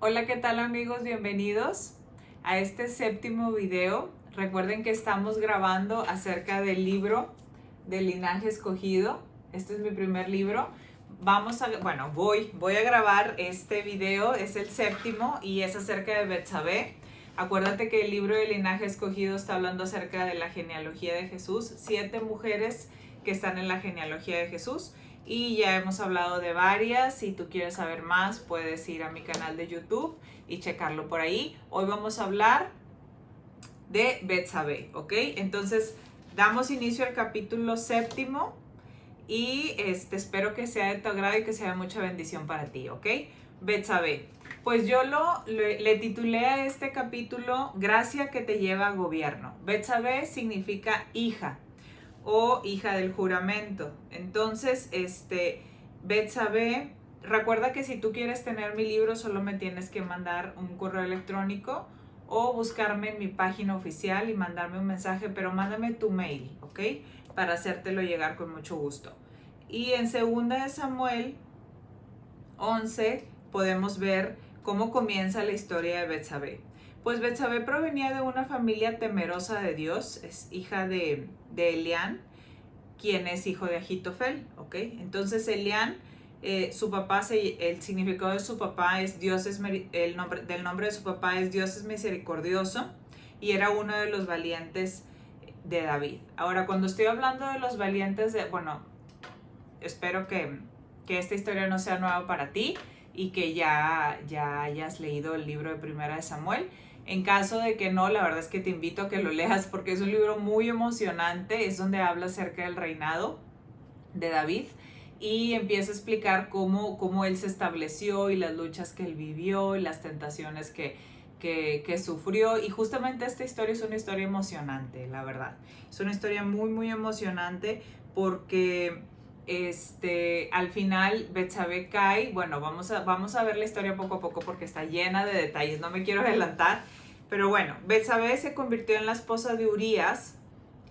Hola, ¿qué tal amigos? Bienvenidos a este séptimo video. Recuerden que estamos grabando acerca del libro del linaje escogido. Este es mi primer libro. Voy a grabar este video, es el séptimo y es acerca de Betsabé. Acuérdate que el libro del linaje escogido está hablando acerca de la genealogía de Jesús, 7 mujeres que están en la genealogía de Jesús. Y ya hemos hablado de varias. Si tú quieres saber más, puedes ir a mi canal de YouTube y checarlo por ahí. Hoy vamos a hablar de Betsabé, ¿ok? Entonces, damos inicio al capítulo séptimo y espero que sea de tu agrado y que sea de mucha bendición para ti, ¿ok? Betsabé. Pues yo le titulé a este capítulo Gracia que te lleva a gobierno. Betsabé significa hija o hija del juramento. Entonces, Betsabé, recuerda que si tú quieres tener mi libro, solo me tienes que mandar un correo electrónico o buscarme en mi página oficial y mandarme un mensaje, pero mándame tu mail, ¿ok? Para hacértelo llegar con mucho gusto. Y en 2 Samuel 11 podemos ver cómo comienza la historia de Betsabé. Pues Betsabé provenía de una familia temerosa de Dios, es hija de Elián, quien es hijo de Ahitofel, ¿ok? Entonces Elián, el significado de su papá es el nombre de su papá es Dios es misericordioso, y era uno de los valientes de David. Ahora, cuando estoy hablando de los valientes espero que esta historia no sea nueva para ti y que ya hayas leído el libro de Primera de Samuel. En caso de que no, la verdad es que te invito a que lo leas porque es un libro muy emocionante, es donde habla acerca del reinado de David y empieza a explicar cómo él se estableció y las luchas que él vivió y las tentaciones que sufrió. Y justamente esta historia es una historia emocionante, la verdad. Es una historia muy, muy emocionante porque al final Betsabé cae. Bueno, vamos a ver la historia poco a poco porque está llena de detalles, no me quiero adelantar, pero bueno, Betsabé se convirtió en la esposa de Urías,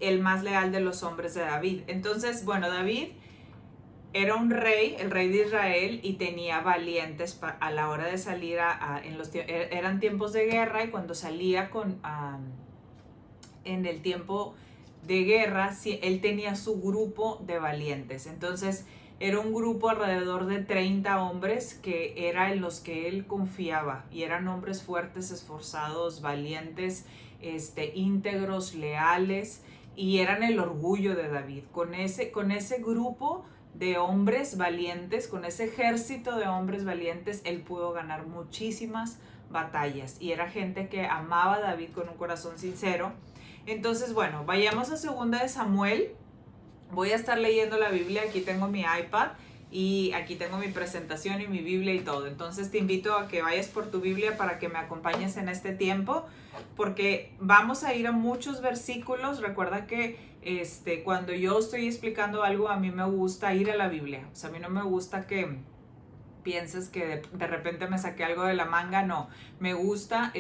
el más leal de los hombres de David. Entonces, bueno, David era un rey, el rey de Israel, y tenía valientes a la hora de salir eran tiempos de guerra, y cuando salía en el tiempo de guerra, él tenía su grupo de valientes. Entonces era un grupo alrededor de 30 hombres que era en los que él confiaba, y eran hombres fuertes, esforzados, valientes, íntegros, leales, y eran el orgullo de David. Con ese grupo de hombres valientes, con ese ejército de hombres valientes, él pudo ganar muchísimas batallas, y era gente que amaba a David con un corazón sincero. Entonces, bueno, vayamos a 2 Samuel. Voy a estar leyendo la Biblia, aquí tengo mi iPad y aquí tengo mi presentación y mi Biblia y todo. Entonces te invito a que vayas por tu Biblia para que me acompañes en este tiempo, porque vamos a ir a muchos versículos. Recuerda que cuando yo estoy explicando algo, a mí me gusta ir a la Biblia. O sea, a mí no me gusta que pienses que de repente me saqué algo de la manga. No, me gusta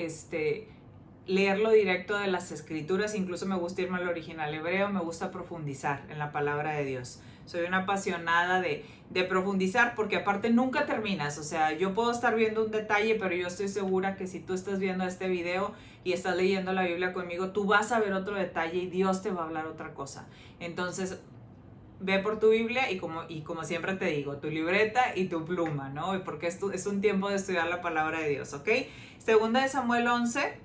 leerlo directo de las escrituras. Incluso me gusta irme al original hebreo, me gusta profundizar en la palabra de Dios. Soy una apasionada de profundizar, porque aparte nunca terminas. O sea, yo puedo estar viendo un detalle, pero yo estoy segura que si tú estás viendo este video y estás leyendo la Biblia conmigo, tú vas a ver otro detalle y Dios te va a hablar otra cosa. Entonces, ve por tu Biblia y como siempre te digo, tu libreta y tu pluma, ¿no? Porque es un tiempo de estudiar la palabra de Dios, ¿ok? 2 Samuel 11,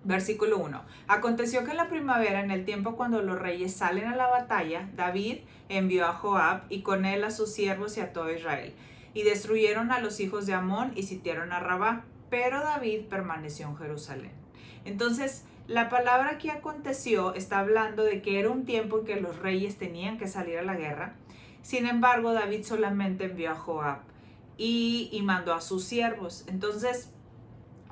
versículo 1. Aconteció que en la primavera, en el tiempo cuando los reyes salen a la batalla, David envió a Joab y con él a sus siervos y a todo Israel, y destruyeron a los hijos de Amón y sitiaron a Rabá, pero David permaneció en Jerusalén. Entonces, la palabra que aconteció está hablando de que era un tiempo en que los reyes tenían que salir a la guerra. Sin embargo, David solamente envió a Joab y mandó a sus siervos. Entonces,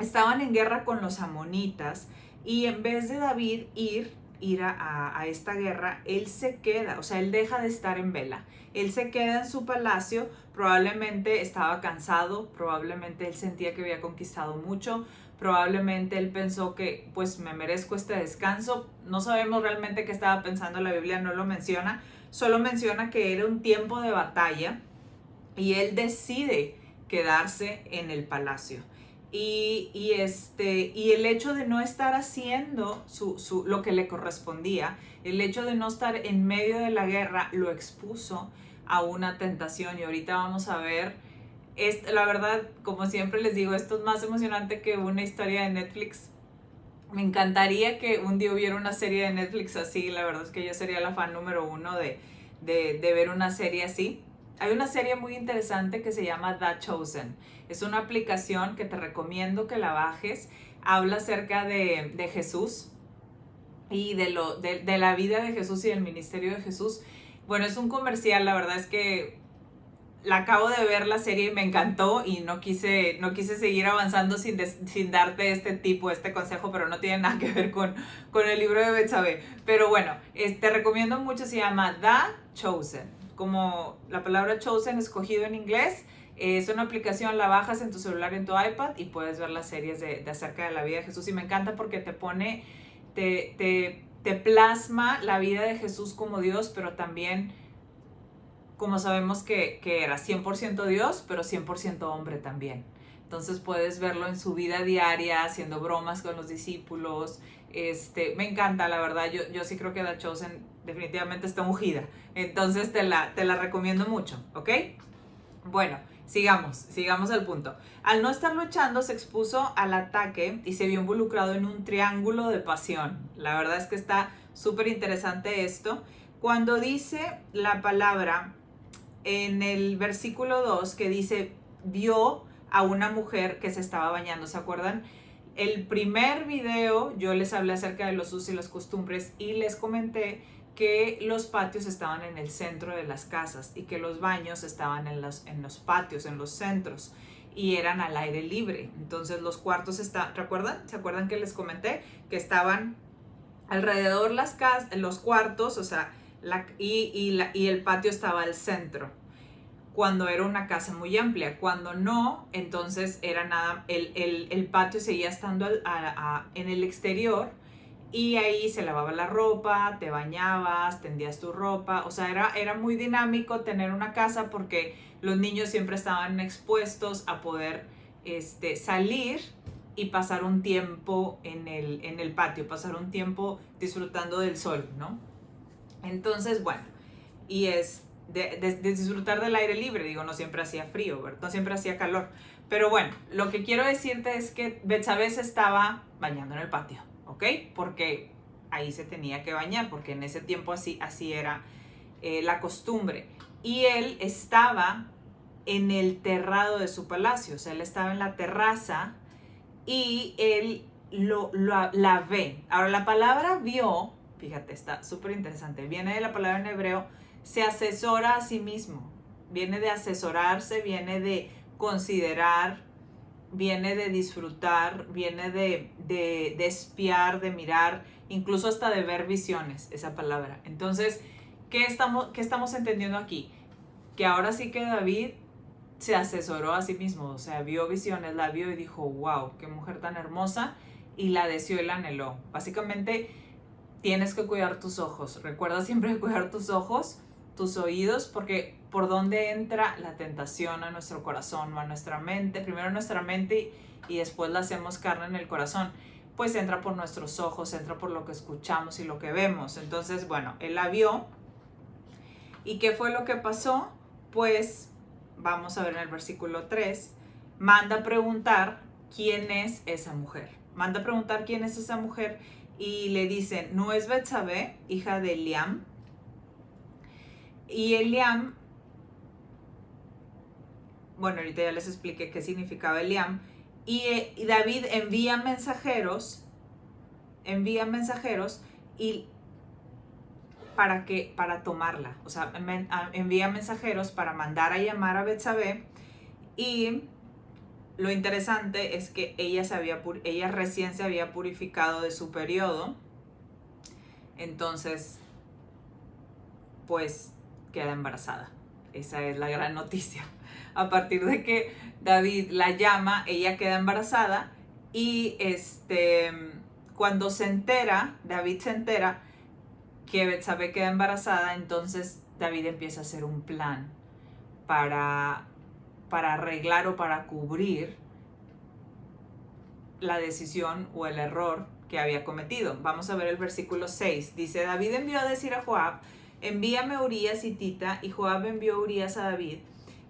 estaban en guerra con los amonitas, y en vez de David ir a esta guerra, él se queda, o sea, él deja de estar en vela. Él se queda en su palacio, probablemente estaba cansado, probablemente él sentía que había conquistado mucho, probablemente él pensó que pues me merezco este descanso. No sabemos realmente qué estaba pensando, la Biblia no lo menciona, solo menciona que era un tiempo de batalla y él decide quedarse en el palacio. y el hecho de no estar haciendo lo que le correspondía, el hecho de no estar en medio de la guerra, lo expuso a una tentación. Y ahorita vamos a ver, la verdad, como siempre les digo, esto es más emocionante que una historia de Netflix. Me encantaría que un día hubiera una serie de Netflix así. La verdad es que yo sería la fan número uno de ver una serie así. Hay una serie muy interesante que se llama The Chosen. Es una aplicación que te recomiendo que la bajes. Habla acerca de Jesús y de la vida de Jesús y del ministerio de Jesús. Bueno, es un comercial, la verdad es que la acabo de ver la serie y me encantó y no quise seguir avanzando sin darte este consejo, pero no tiene nada que ver con el libro de Betsabé. Pero bueno, te recomiendo mucho, se llama The Chosen, como la palabra chosen escogido en inglés. Es una aplicación, la bajas en tu celular, en tu iPad y puedes ver las series de acerca de la vida de Jesús. Y me encanta porque te plasma la vida de Jesús como Dios, pero también como sabemos que era 100% Dios, pero 100% hombre también. Entonces puedes verlo en su vida diaria, haciendo bromas con los discípulos. Me encanta, la verdad. Yo sí creo que The Chosen definitivamente está ungida. Entonces te la recomiendo mucho, ¿ok? Bueno, sigamos al punto. Al no estar luchando, se expuso al ataque y se vio involucrado en un triángulo de pasión. La verdad es que está súper interesante esto. Cuando dice la palabra en el versículo 2 que dice, vio a una mujer que se estaba bañando, ¿se acuerdan? El primer video yo les hablé acerca de los usos y las costumbres y les comenté que los patios estaban en el centro de las casas y que los baños estaban en los patios, en los centros, y eran al aire libre. Entonces los cuartos ¿se acuerdan que les comenté que estaban alrededor los cuartos, o sea, y el patio estaba al centro? Cuando era una casa muy amplia. Cuando no, entonces era nada, el patio seguía estando en el exterior y ahí se lavaba la ropa, te bañabas, tendías tu ropa. O sea, era muy dinámico tener una casa porque los niños siempre estaban expuestos a poder salir y pasar un tiempo en el patio, pasar un tiempo disfrutando del sol, ¿no? Entonces, bueno, y de disfrutar del aire libre. Digo, no siempre hacía frío, ¿verdad? No siempre hacía calor. Pero bueno, lo que quiero decirte es que Betsabé se estaba bañando en el patio, ¿ok? Porque ahí se tenía que bañar, porque en ese tiempo así era la costumbre. Y él estaba en el terrado de su palacio, o sea, él estaba en la terraza y él la ve. Ahora, la palabra vio, fíjate, está súper interesante, viene de la palabra en hebreo, se asesora a sí mismo, viene de asesorarse, viene de considerar, viene de disfrutar, viene de espiar, de mirar, incluso hasta de ver visiones, esa palabra. Entonces, ¿qué estamos entendiendo aquí? Que ahora sí que David se asesoró a sí mismo, o sea, vio visiones, la vio y dijo, wow, qué mujer tan hermosa, y la deseó y la anheló. Básicamente, tienes que cuidar tus ojos. Recuerda siempre cuidar tus ojos, tus oídos, porque por donde entra la tentación a nuestro corazón o a nuestra mente, primero nuestra mente y después la hacemos carne en el corazón, pues entra por nuestros ojos, entra por lo que escuchamos y lo que vemos. Entonces, bueno, él la vio. ¿Y qué fue lo que pasó? Pues vamos a ver en el versículo 3, manda a preguntar quién es esa mujer. Manda a preguntar quién es esa mujer y le dicen, ¿no es Betsabé, hija de Eliam? Y Eliam, bueno, ahorita ya les expliqué qué significaba Eliam. Y David envía mensajeros y para tomarla, o sea, envía mensajeros para mandar a llamar a Betsabé. Y lo interesante es que ella recién se había purificado de su periodo, entonces pues queda embarazada. Esa es la gran noticia. A partir de que David la llama, ella queda embarazada y cuando David se entera que Betsabé queda embarazada, entonces David empieza a hacer un plan para arreglar o para cubrir la decisión o el error que había cometido. Vamos a ver el versículo 6. Dice, David envió a decir a Joab, envíame a Urías hitita, y Joab envió a Urías a David.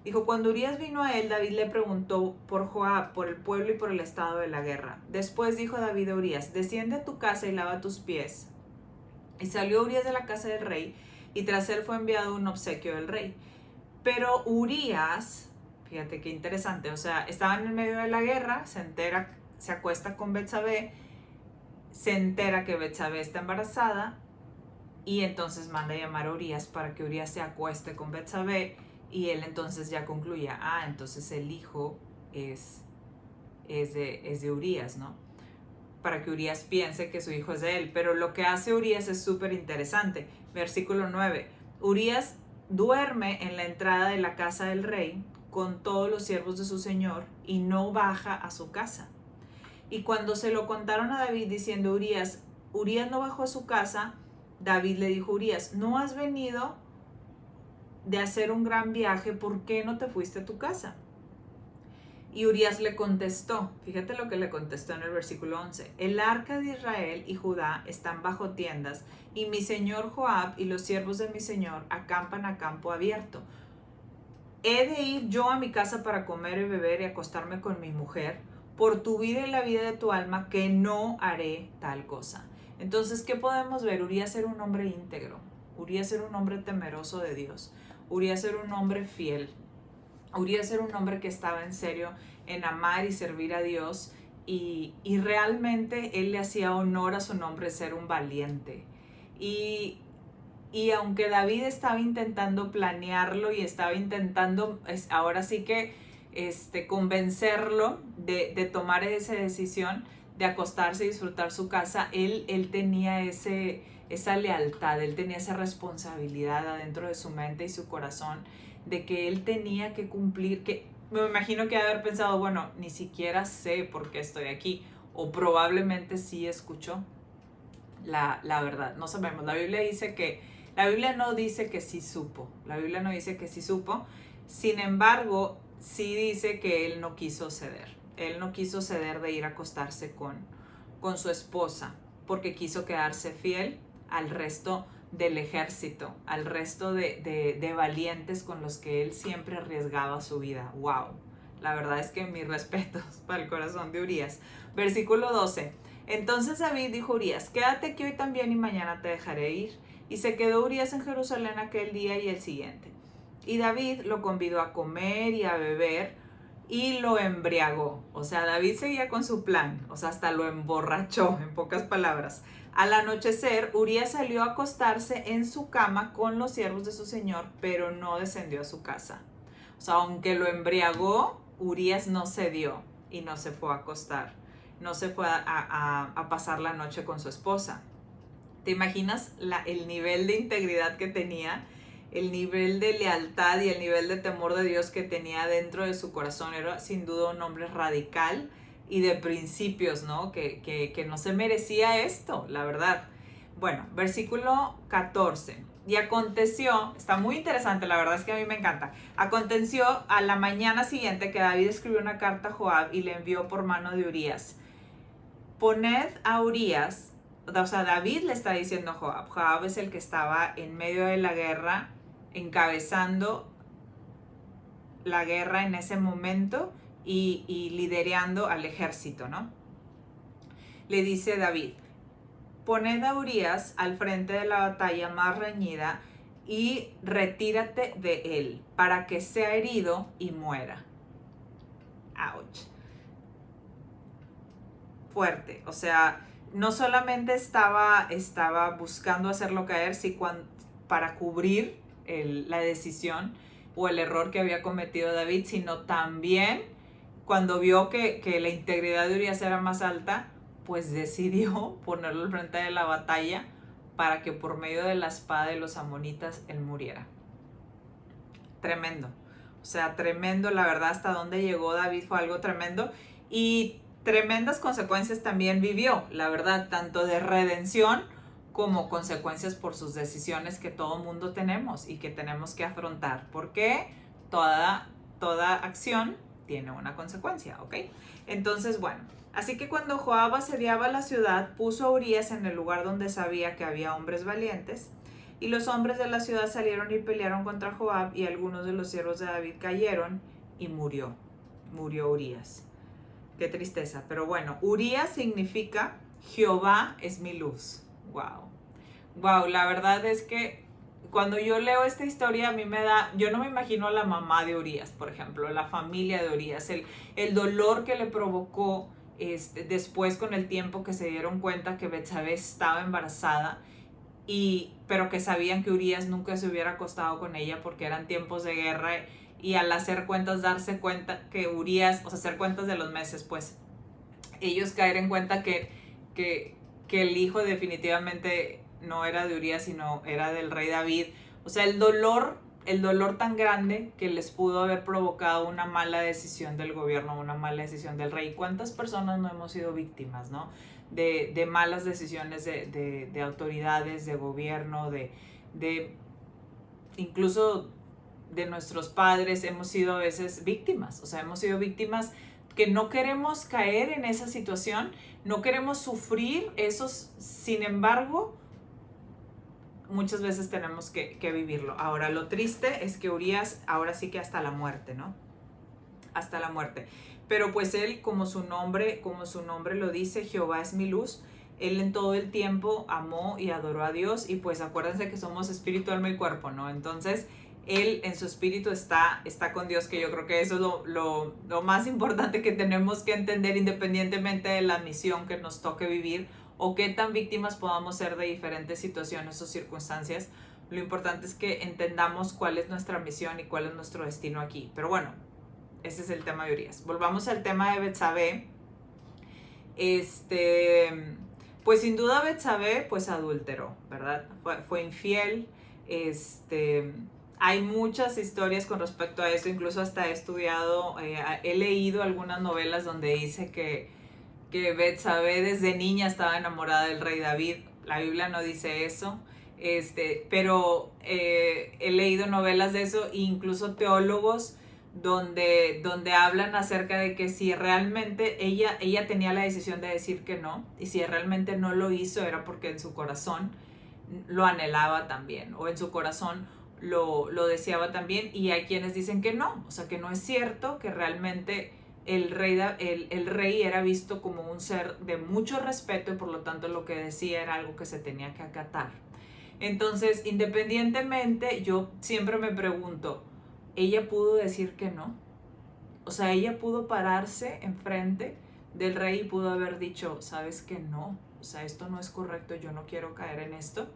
Dijo, cuando Urías vino a él, David le preguntó por Joab, por el pueblo y por el estado de la guerra. Después dijo David a Urías, desciende a tu casa y lava tus pies. Y salió Urías de la casa del rey, y tras él fue enviado un obsequio del rey. Pero Urías, fíjate qué interesante, o sea, estaban en medio de la guerra, se entera, se acuesta con Betsabé, se entera que Betsabé está embarazada, y entonces manda a llamar a Urías para que Urías se acueste con Betsabé, y él entonces ya concluya, entonces el hijo es de Urías, ¿no? Para que Urías piense que su hijo es de él. Pero lo que hace Urías es súper interesante. Versículo 9. Urías duerme en la entrada de la casa del rey con todos los siervos de su señor y no baja a su casa. Y cuando se lo contaron a David diciendo, Urías no bajó a su casa, David le dijo a Urías, ¿no has venido de hacer un gran viaje? ¿Por qué no te fuiste a tu casa? Y Urías le contestó, fíjate lo que le contestó en el versículo 11, el arca de Israel y Judá están bajo tiendas, y mi señor Joab y los siervos de mi señor acampan a campo abierto. ¿He de ir yo a mi casa para comer y beber y acostarme con mi mujer? Por tu vida y la vida de tu alma, que no haré tal cosa. Entonces, ¿qué podemos ver? Urías era un hombre íntegro, Urías era un hombre temeroso de Dios, Urías era un hombre fiel, Urías era un hombre que estaba en serio en amar y servir a Dios, y realmente él le hacía honor a su nombre ser un valiente. Y aunque David estaba intentando planearlo y estaba intentando, ahora sí que convencerlo de tomar esa decisión, de acostarse y disfrutar su casa, él tenía esa lealtad, él tenía esa responsabilidad adentro de su mente y su corazón, de que él tenía que cumplir, que me imagino que haber pensado, bueno, ni siquiera sé por qué estoy aquí, o probablemente sí escuchó la verdad, no sabemos. La Biblia no dice que sí supo, sin embargo, sí dice que él no quiso ceder de ir a acostarse con su esposa, porque quiso quedarse fiel al resto del ejército, al resto de valientes con los que él siempre arriesgaba su vida. ¡Wow! La verdad es que mis respetos para el corazón de Urías. Versículo 12. Entonces David dijo a Urías, quédate aquí hoy también y mañana te dejaré ir. Y se quedó Urías en Jerusalén aquel día y el siguiente. Y David lo convidó a comer y a beber y lo embriagó. O sea, David seguía con su plan, o sea, hasta lo emborrachó, en pocas palabras. Al anochecer, Urías salió a acostarse en su cama con los siervos de su señor, pero no descendió a su casa. O sea, aunque lo embriagó, Urías no cedió y no se fue a acostar. No se fue a pasar la noche con su esposa. ¿Te imaginas el nivel de integridad que tenía? El nivel de lealtad y el nivel de temor de Dios que tenía dentro de su corazón. Era sin duda un hombre radical y de principios, ¿no? Que no se merecía esto, la verdad. Bueno, versículo 14. Y aconteció, está muy interesante, la verdad es que a mí me encanta. Aconteció a la mañana siguiente que David escribió una carta a Joab y le envió por mano de Urías. Poned a Urías, o sea, David le está diciendo a Joab. Joab es el que estaba en medio de la guerra, encabezando la guerra en ese momento y liderando al ejército, ¿no? Le dice David, poned a Urías al frente de la batalla más reñida y retírate de él para que sea herido y muera. Ouch. Fuerte, o sea, no solamente estaba buscando hacerlo caer, para cubrir la decisión o el error que había cometido David, sino también cuando vio que la integridad de Urías era más alta, pues decidió ponerlo al frente de la batalla para que por medio de la espada de los amonitas él muriera. Tremendo, o sea, tremendo, la verdad, hasta dónde llegó David fue algo tremendo, y tremendas consecuencias también vivió, la verdad, tanto de redención como consecuencias por sus decisiones que todo mundo tenemos y que tenemos que afrontar, porque toda acción tiene una consecuencia, ¿ok? Entonces, bueno, así que cuando Joab asediaba la ciudad, puso a Urías en el lugar donde sabía que había hombres valientes, y los hombres de la ciudad salieron y pelearon contra Joab, y algunos de los siervos de David cayeron, y murió Urías. Qué tristeza, pero bueno, Urías significa Jehová es mi luz. Wow, la verdad es que cuando yo leo esta historia a mí me da, yo no me imagino a la mamá de Urías, por ejemplo, la familia de Urías, el dolor que le provocó después con el tiempo que se dieron cuenta que Betsabé estaba embarazada, pero que sabían que Urías nunca se hubiera acostado con ella porque eran tiempos de guerra, y al hacer cuentas darse cuenta que Urías, o sea, hacer cuentas de los meses, pues ellos caer en cuenta que el hijo definitivamente no era de Urías, sino era del rey David. O sea, el dolor tan grande que les pudo haber provocado una mala decisión del gobierno, una mala decisión del rey. ¿Cuántas personas no hemos sido víctimas, no? De malas decisiones de autoridades, de gobierno, de incluso de nuestros padres. Hemos sido a veces víctimas, o sea, hemos sido víctimas que no queremos caer en esa situación, no queremos sufrir esos, sin embargo, muchas veces tenemos que vivirlo. Ahora, lo triste es que Urías, ahora sí que hasta la muerte, ¿no? Hasta la muerte. Pero pues él, como su nombre lo dice, Jehová es mi luz, él en todo el tiempo amó y adoró a Dios, y pues acuérdense que somos espíritu, alma y cuerpo, ¿no? Entonces, él en su espíritu está con Dios, que yo creo que eso es lo más importante que tenemos que entender, independientemente de la misión que nos toque vivir o qué tan víctimas podamos ser de diferentes situaciones o circunstancias. Lo importante es que entendamos cuál es nuestra misión y cuál es nuestro destino aquí. Pero bueno, ese es el tema de Urías. Volvamos al tema de Betsabé. Pues sin duda Betsabé pues adulteró, ¿verdad? Fue infiel. Hay muchas historias con respecto a eso, incluso hasta he estudiado, he leído algunas novelas donde dice que Betsabé desde niña estaba enamorada del rey David. La Biblia no dice eso, pero he leído novelas de eso, e incluso teólogos donde hablan acerca de que si realmente ella tenía la decisión de decir que no, y si realmente no lo hizo era porque en su corazón lo anhelaba también, o en su corazón lo deseaba también. Y hay quienes dicen que no, o sea, que no es cierto, que realmente el rey era visto como un ser de mucho respeto, y por lo tanto lo que decía era algo que se tenía que acatar. Entonces, independientemente, yo siempre me pregunto, ¿ella pudo decir que no? O sea, ella pudo pararse enfrente del rey y pudo haber dicho, ¿sabes que no? O sea, esto no es correcto, yo no quiero caer en esto.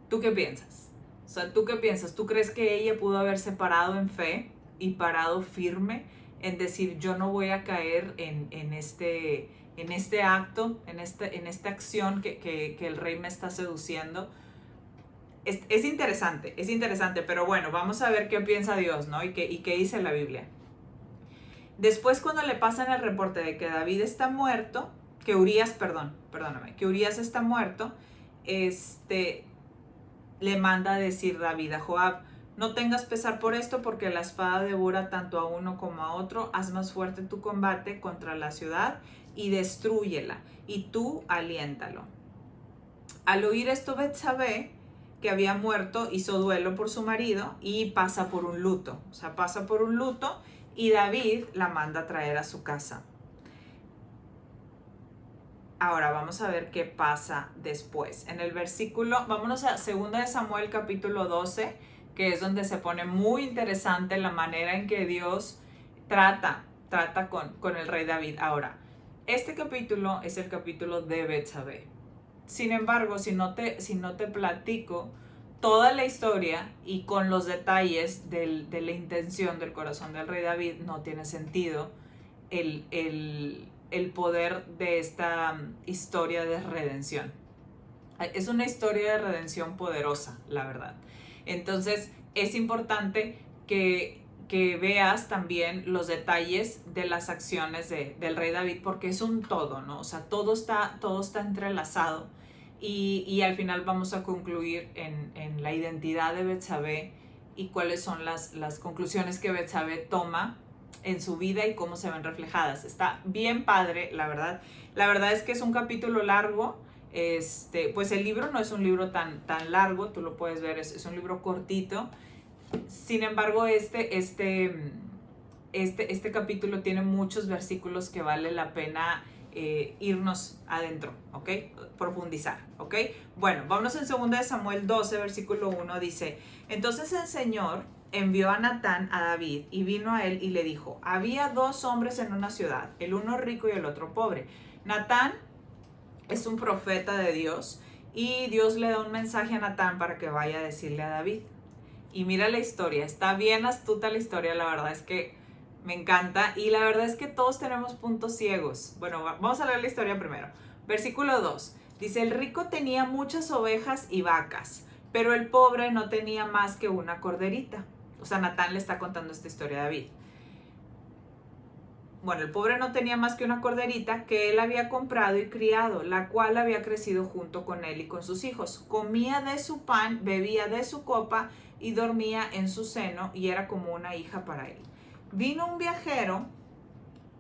¿Tú qué piensas? O sea, ¿tú qué piensas? ¿Tú crees que ella pudo haberse parado en fe y parado firme en decir, yo no voy a caer en este acto, en esta acción que el rey me está seduciendo? Es interesante, pero bueno, vamos a ver qué piensa Dios, ¿no? Y qué dice la Biblia. Después, cuando le pasan el reporte de que David está muerto, que Urías está muerto, le manda a decir David a Joab, no tengas pesar por esto, porque la espada devora tanto a uno como a otro. Haz más fuerte tu combate contra la ciudad y destrúyela, y tú aliéntalo. Al oír esto, Betsabé, que había muerto, hizo duelo por su marido y pasa por un luto. O sea, pasa por un luto, y David la manda a traer a su casa. Ahora vamos a ver qué pasa después. En el versículo, vámonos a 2 de Samuel capítulo 12, que es donde se pone muy interesante la manera en que Dios trata con el rey David. Ahora, este capítulo es el capítulo de Betsabé. Sin embargo, si no te platico toda la historia y con los detalles de la intención del corazón del rey David, no tiene sentido el poder de esta historia de redención. Es una historia de redención poderosa, la verdad. Entonces, es importante que veas también los detalles de las acciones del rey David, porque es un todo, ¿no? O sea, todo está entrelazado, y al final vamos a concluir en la identidad de Betsabé y cuáles son las conclusiones que Betsabé toma en su vida y cómo se ven reflejadas. Está bien padre, la verdad. La verdad es que es un capítulo largo. Pues el libro no es un libro tan largo, tú lo puedes ver, es un libro cortito. Sin embargo, este capítulo tiene muchos versículos que vale la pena irnos adentro, ¿ok? Profundizar, ¿ok? Bueno, vámonos en 2 de Samuel 12, versículo 1, dice: entonces el Señor envió a Natán a David y vino a él y le dijo: había 2 hombres en una ciudad, el uno rico y el otro pobre. Natán es un profeta de Dios y Dios le da un mensaje a Natán para que vaya a decirle a David. Y mira la historia, está bien astuta la historia, la verdad es que me encanta. Y la verdad es que todos tenemos puntos ciegos. Bueno, vamos a leer la historia primero. Versículo 2. Dice: el rico tenía muchas ovejas y vacas, pero el pobre no tenía más que una corderita. O sea, Natán le está contando esta historia a David. Bueno, el pobre no tenía más que una corderita que él había comprado y criado, la cual había crecido junto con él y con sus hijos. Comía de su pan, bebía de su copa y dormía en su seno, y era como una hija para él. Vino un viajero,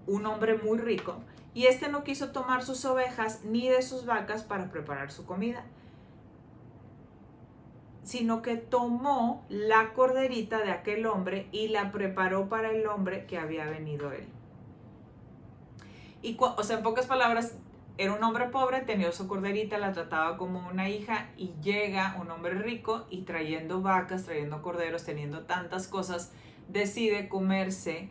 un hombre muy rico, y este no quiso tomar sus ovejas ni de sus vacas para preparar su comida, sino que tomó la corderita de aquel hombre y la preparó para el hombre que había venido él. O sea, en pocas palabras, era un hombre pobre, tenía su corderita, la trataba como una hija, y llega un hombre rico y trayendo vacas, trayendo corderos, teniendo tantas cosas, decide comerse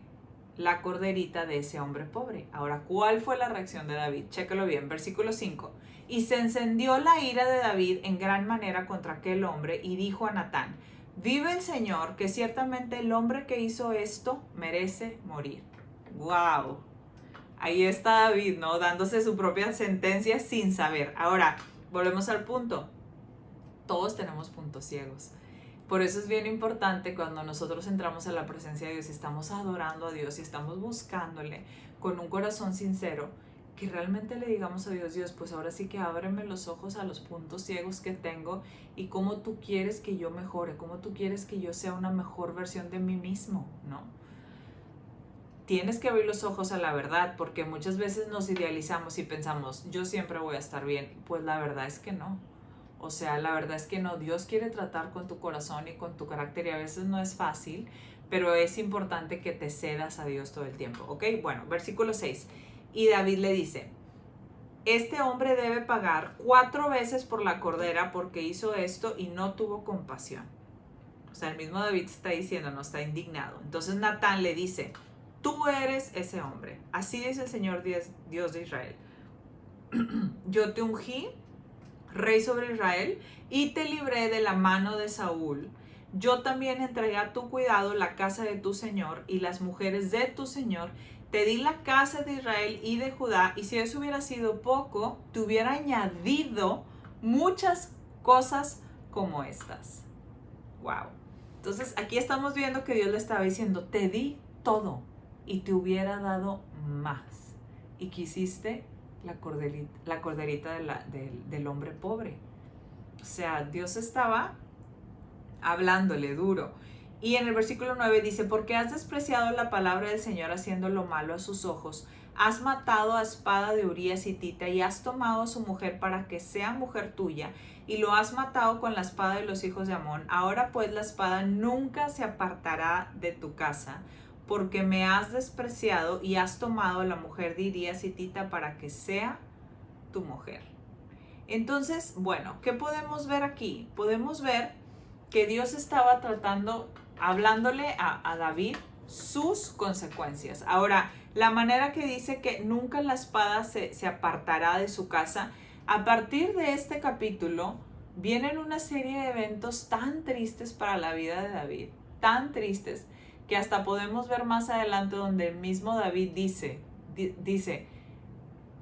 la corderita de ese hombre pobre. Ahora, ¿cuál fue la reacción de David? Chécalo bien, versículo 5. Y se encendió la ira de David en gran manera contra aquel hombre y dijo a Natán: vive el Señor, que ciertamente el hombre que hizo esto merece morir. ¡Wow! Ahí está David, ¿no? Dándose su propia sentencia sin saber. Ahora, volvemos al punto. Todos tenemos puntos ciegos. Por eso es bien importante cuando nosotros entramos a la presencia de Dios y estamos adorando a Dios y estamos buscándole con un corazón sincero, que realmente le digamos a Dios: Dios, pues ahora sí que ábreme los ojos a los puntos ciegos que tengo y cómo tú quieres que yo mejore, cómo tú quieres que yo sea una mejor versión de mí mismo, ¿no? Tienes que abrir los ojos a la verdad, porque muchas veces nos idealizamos y pensamos: yo siempre voy a estar bien. Pues la verdad es que no. O sea, la verdad es que no. Dios quiere tratar con tu corazón y con tu carácter, y a veces no es fácil, pero es importante que te cedas a Dios todo el tiempo, ¿ok? Bueno, versículo 6. Y David le dice: este hombre debe pagar 4 veces por la cordera porque hizo esto y no tuvo compasión. O sea, el mismo David está diciendo, no está indignado. Entonces Natán le dice: tú eres ese hombre. Así dice el Señor Dios de Israel. Yo te ungí rey sobre Israel y te libré de la mano de Saúl. Yo también entregué a tu cuidado la casa de tu Señor y las mujeres de tu Señor. Te di la casa de Israel y de Judá, y si eso hubiera sido poco, te hubiera añadido muchas cosas como estas. Wow. Entonces aquí estamos viendo que Dios le estaba diciendo: te di todo y te hubiera dado más, y quisiste la corderita del hombre pobre. O sea, Dios estaba hablándole duro. Y en el versículo 9 dice: porque has despreciado la palabra del Señor haciendo lo malo a sus ojos, has matado a espada de Urías hitita y has tomado a su mujer para que sea mujer tuya, y lo has matado con la espada de los hijos de Amón. Ahora pues la espada nunca se apartará de tu casa, porque me has despreciado y has tomado a la mujer de Urías hitita para que sea tu mujer. Entonces, bueno, ¿qué podemos ver aquí? Podemos ver que Dios estaba hablándole a David sus consecuencias. Ahora, la manera que dice que nunca la espada se apartará de su casa, a partir de este capítulo vienen una serie de eventos tan tristes para la vida de David, tan tristes, que hasta podemos ver más adelante donde el mismo David dice,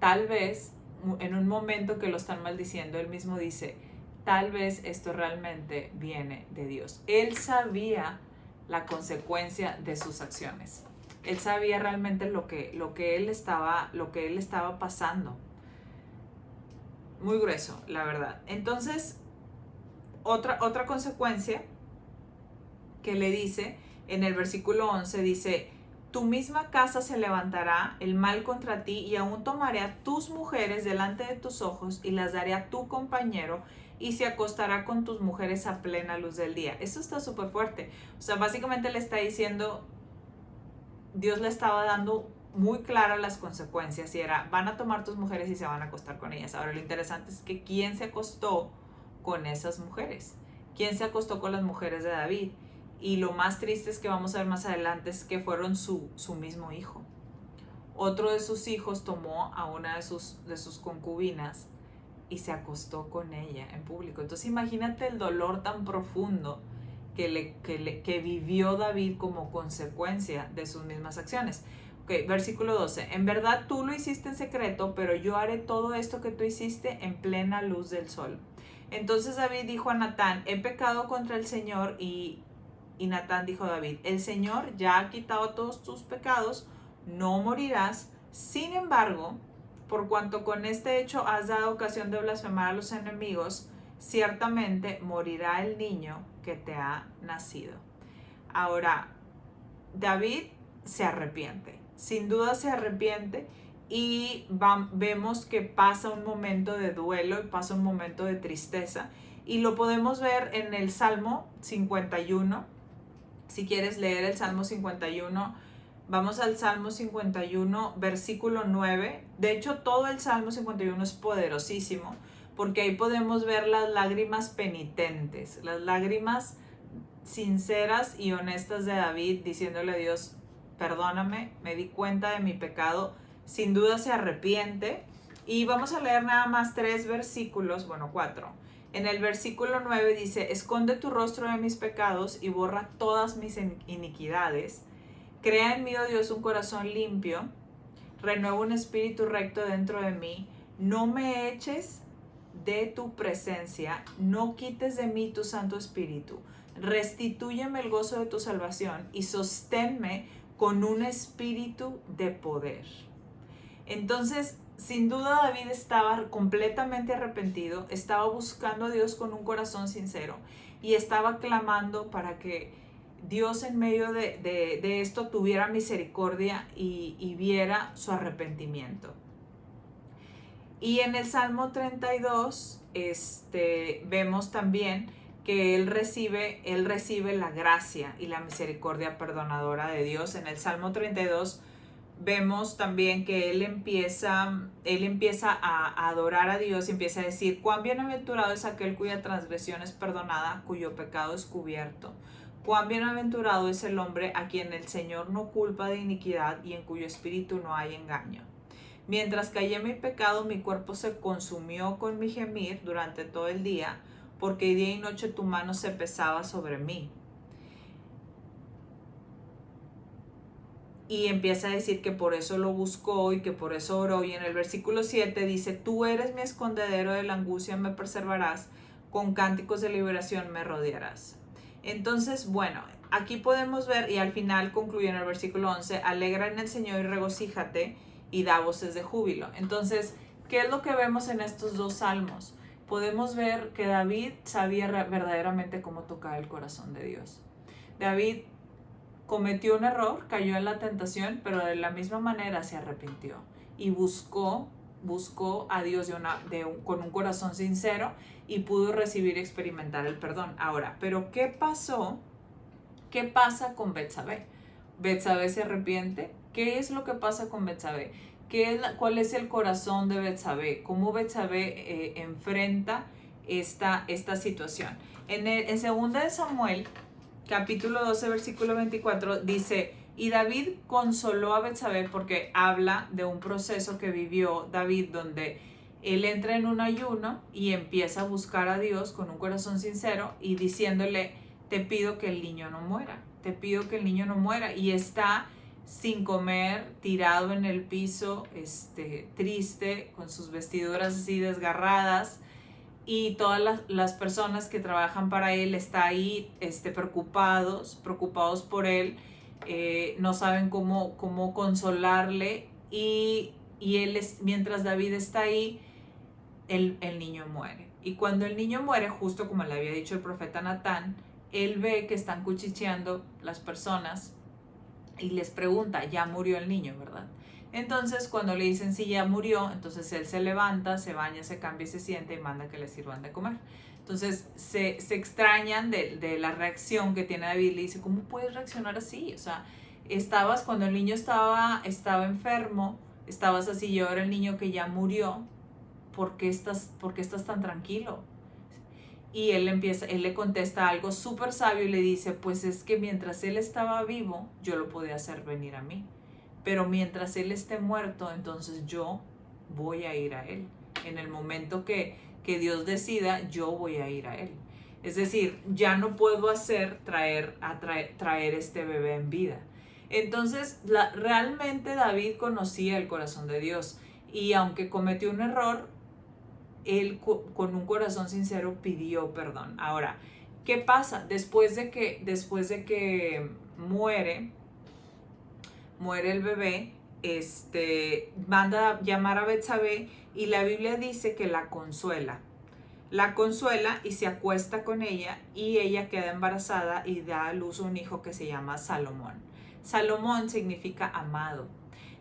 tal vez, en un momento que lo están maldiciendo, él mismo dice: tal vez esto realmente viene de Dios. Él sabía la consecuencia de sus acciones. Él sabía realmente lo que él estaba pasando. Muy grueso, la verdad. Entonces, otra consecuencia que le dice en el versículo 11 dice: tu misma casa se levantará el mal contra ti, y aún tomaré a tus mujeres delante de tus ojos y las daré a tu compañero, y se acostará con tus mujeres a plena luz del día. Eso está súper fuerte. O sea, básicamente le está diciendo, Dios le estaba dando muy claras las consecuencias, y era, van a tomar tus mujeres y se van a acostar con ellas. Ahora, lo interesante es que ¿quién se acostó con esas mujeres? ¿Quién se acostó con las mujeres de David? Y lo más triste es que vamos a ver más adelante es que fueron su mismo hijo. Otro de sus hijos tomó a una de sus concubinas y se acostó con ella en público. Entonces imagínate el dolor tan profundo que vivió David como consecuencia de sus mismas acciones. Ok, versículo 12. En verdad tú lo hiciste en secreto, pero yo haré todo esto que tú hiciste en plena luz del sol. Entonces David dijo a Natán, he pecado contra el Señor, y Natán dijo a David, el Señor ya ha quitado todos tus pecados, no morirás. Sin embargo, por cuanto con este hecho has dado ocasión de blasfemar a los enemigos, ciertamente morirá el niño que te ha nacido. Ahora, David se arrepiente, sin duda se arrepiente, y vemos que pasa un momento de duelo y pasa un momento de tristeza, y lo podemos ver en el Salmo 51. Si quieres leer el Salmo 51, vamos al Salmo 51, versículo 9. De hecho, todo el Salmo 51 es poderosísimo, porque ahí podemos ver las lágrimas penitentes, las lágrimas sinceras y honestas de David, diciéndole a Dios, perdóname, me di cuenta de mi pecado. Sin duda se arrepiente. Y vamos a leer nada más 3 versículos, bueno, 4. En el versículo 9 dice, esconde tu rostro de mis pecados y borra todas mis iniquidades. Crea en mí, oh Dios, un corazón limpio, renueva un espíritu recto dentro de mí. No me eches de tu presencia, no quites de mí tu Santo Espíritu. Restitúyeme el gozo de tu salvación y sosténme con un espíritu de poder. Entonces, sin duda David estaba completamente arrepentido, estaba buscando a Dios con un corazón sincero y estaba clamando para que Dios en medio de esto tuviera misericordia y viera su arrepentimiento. Y en el Salmo 32 vemos también que él recibe la gracia y la misericordia perdonadora de Dios. En el Salmo 32 vemos también que él empieza a adorar a Dios y empieza a decir, cuán bienaventurado es aquel cuya transgresión es perdonada, cuyo pecado es cubierto. Cuán bienaventurado es el hombre a quien el Señor no culpa de iniquidad y en cuyo espíritu no hay engaño. Mientras callé mi pecado, mi cuerpo se consumió con mi gemir durante todo el día, porque día y noche tu mano se pesaba sobre mí. Y empieza a decir que por eso lo buscó y que por eso oró. Y en el versículo 7 dice, tú eres mi escondedero de la angustia, me preservarás, con cánticos de liberación me rodearás. Entonces, bueno, aquí podemos ver, y al final concluye en el versículo 11, alegra en el Señor y regocíjate y da voces de júbilo. Entonces, ¿qué es lo que vemos en estos 2 salmos? Podemos ver que David sabía verdaderamente cómo tocar el corazón de Dios. David cometió un error, cayó en la tentación, pero de la misma manera se arrepintió y buscó a Dios con un corazón sincero, y pudo recibir y experimentar el perdón. Ahora, ¿pero qué pasó? ¿Qué pasa con Betsabé? Betsabé se arrepiente. ¿Qué es lo que pasa con Betsabé? ¿Cuál es el corazón de Betsabé? ¿Cómo Betsabé enfrenta esta situación? En 2 de Samuel, capítulo 12, versículo 24, dice, y David consoló a Betsabé, porque habla de un proceso que vivió David donde él entra en un ayuno y empieza a buscar a Dios con un corazón sincero y diciéndole, te pido que el niño no muera, te pido que el niño no muera, y está sin comer, tirado en el piso, triste, con sus vestiduras así desgarradas, y todas las personas que trabajan para él están ahí preocupados por él, no saben cómo consolarle, y él mientras David está ahí, el niño muere. Y cuando el niño muere, justo como le había dicho el profeta Natán, él ve que están cuchicheando las personas y les pregunta, ya murió el niño, ¿verdad? Entonces cuando le dicen sí, ya murió, entonces él se levanta, se baña, se cambia y se sienta y manda que le sirvan de comer. Entonces se extrañan de la reacción que tiene David. Le dice, ¿cómo puedes reaccionar así? O sea, cuando el niño estaba enfermo, estabas así, y ahora el niño que ya murió, ¿por qué estás tan tranquilo? Y él le contesta algo súper sabio y le dice, pues es que mientras él estaba vivo, yo lo podía hacer venir a mí. Pero mientras él esté muerto, entonces yo voy a ir a él. En el momento que Dios decida, yo voy a ir a él. Es decir, ya no puedo traer este bebé en vida. Entonces, realmente David conocía el corazón de Dios. Y aunque cometió un error, él con un corazón sincero pidió perdón. Ahora, ¿qué pasa? Después de que muere el bebé, manda a llamar a Betsabé y la Biblia dice que la consuela y se acuesta con ella y ella queda embarazada y da a luz un hijo que se llama Salomón. Salomón significa amado.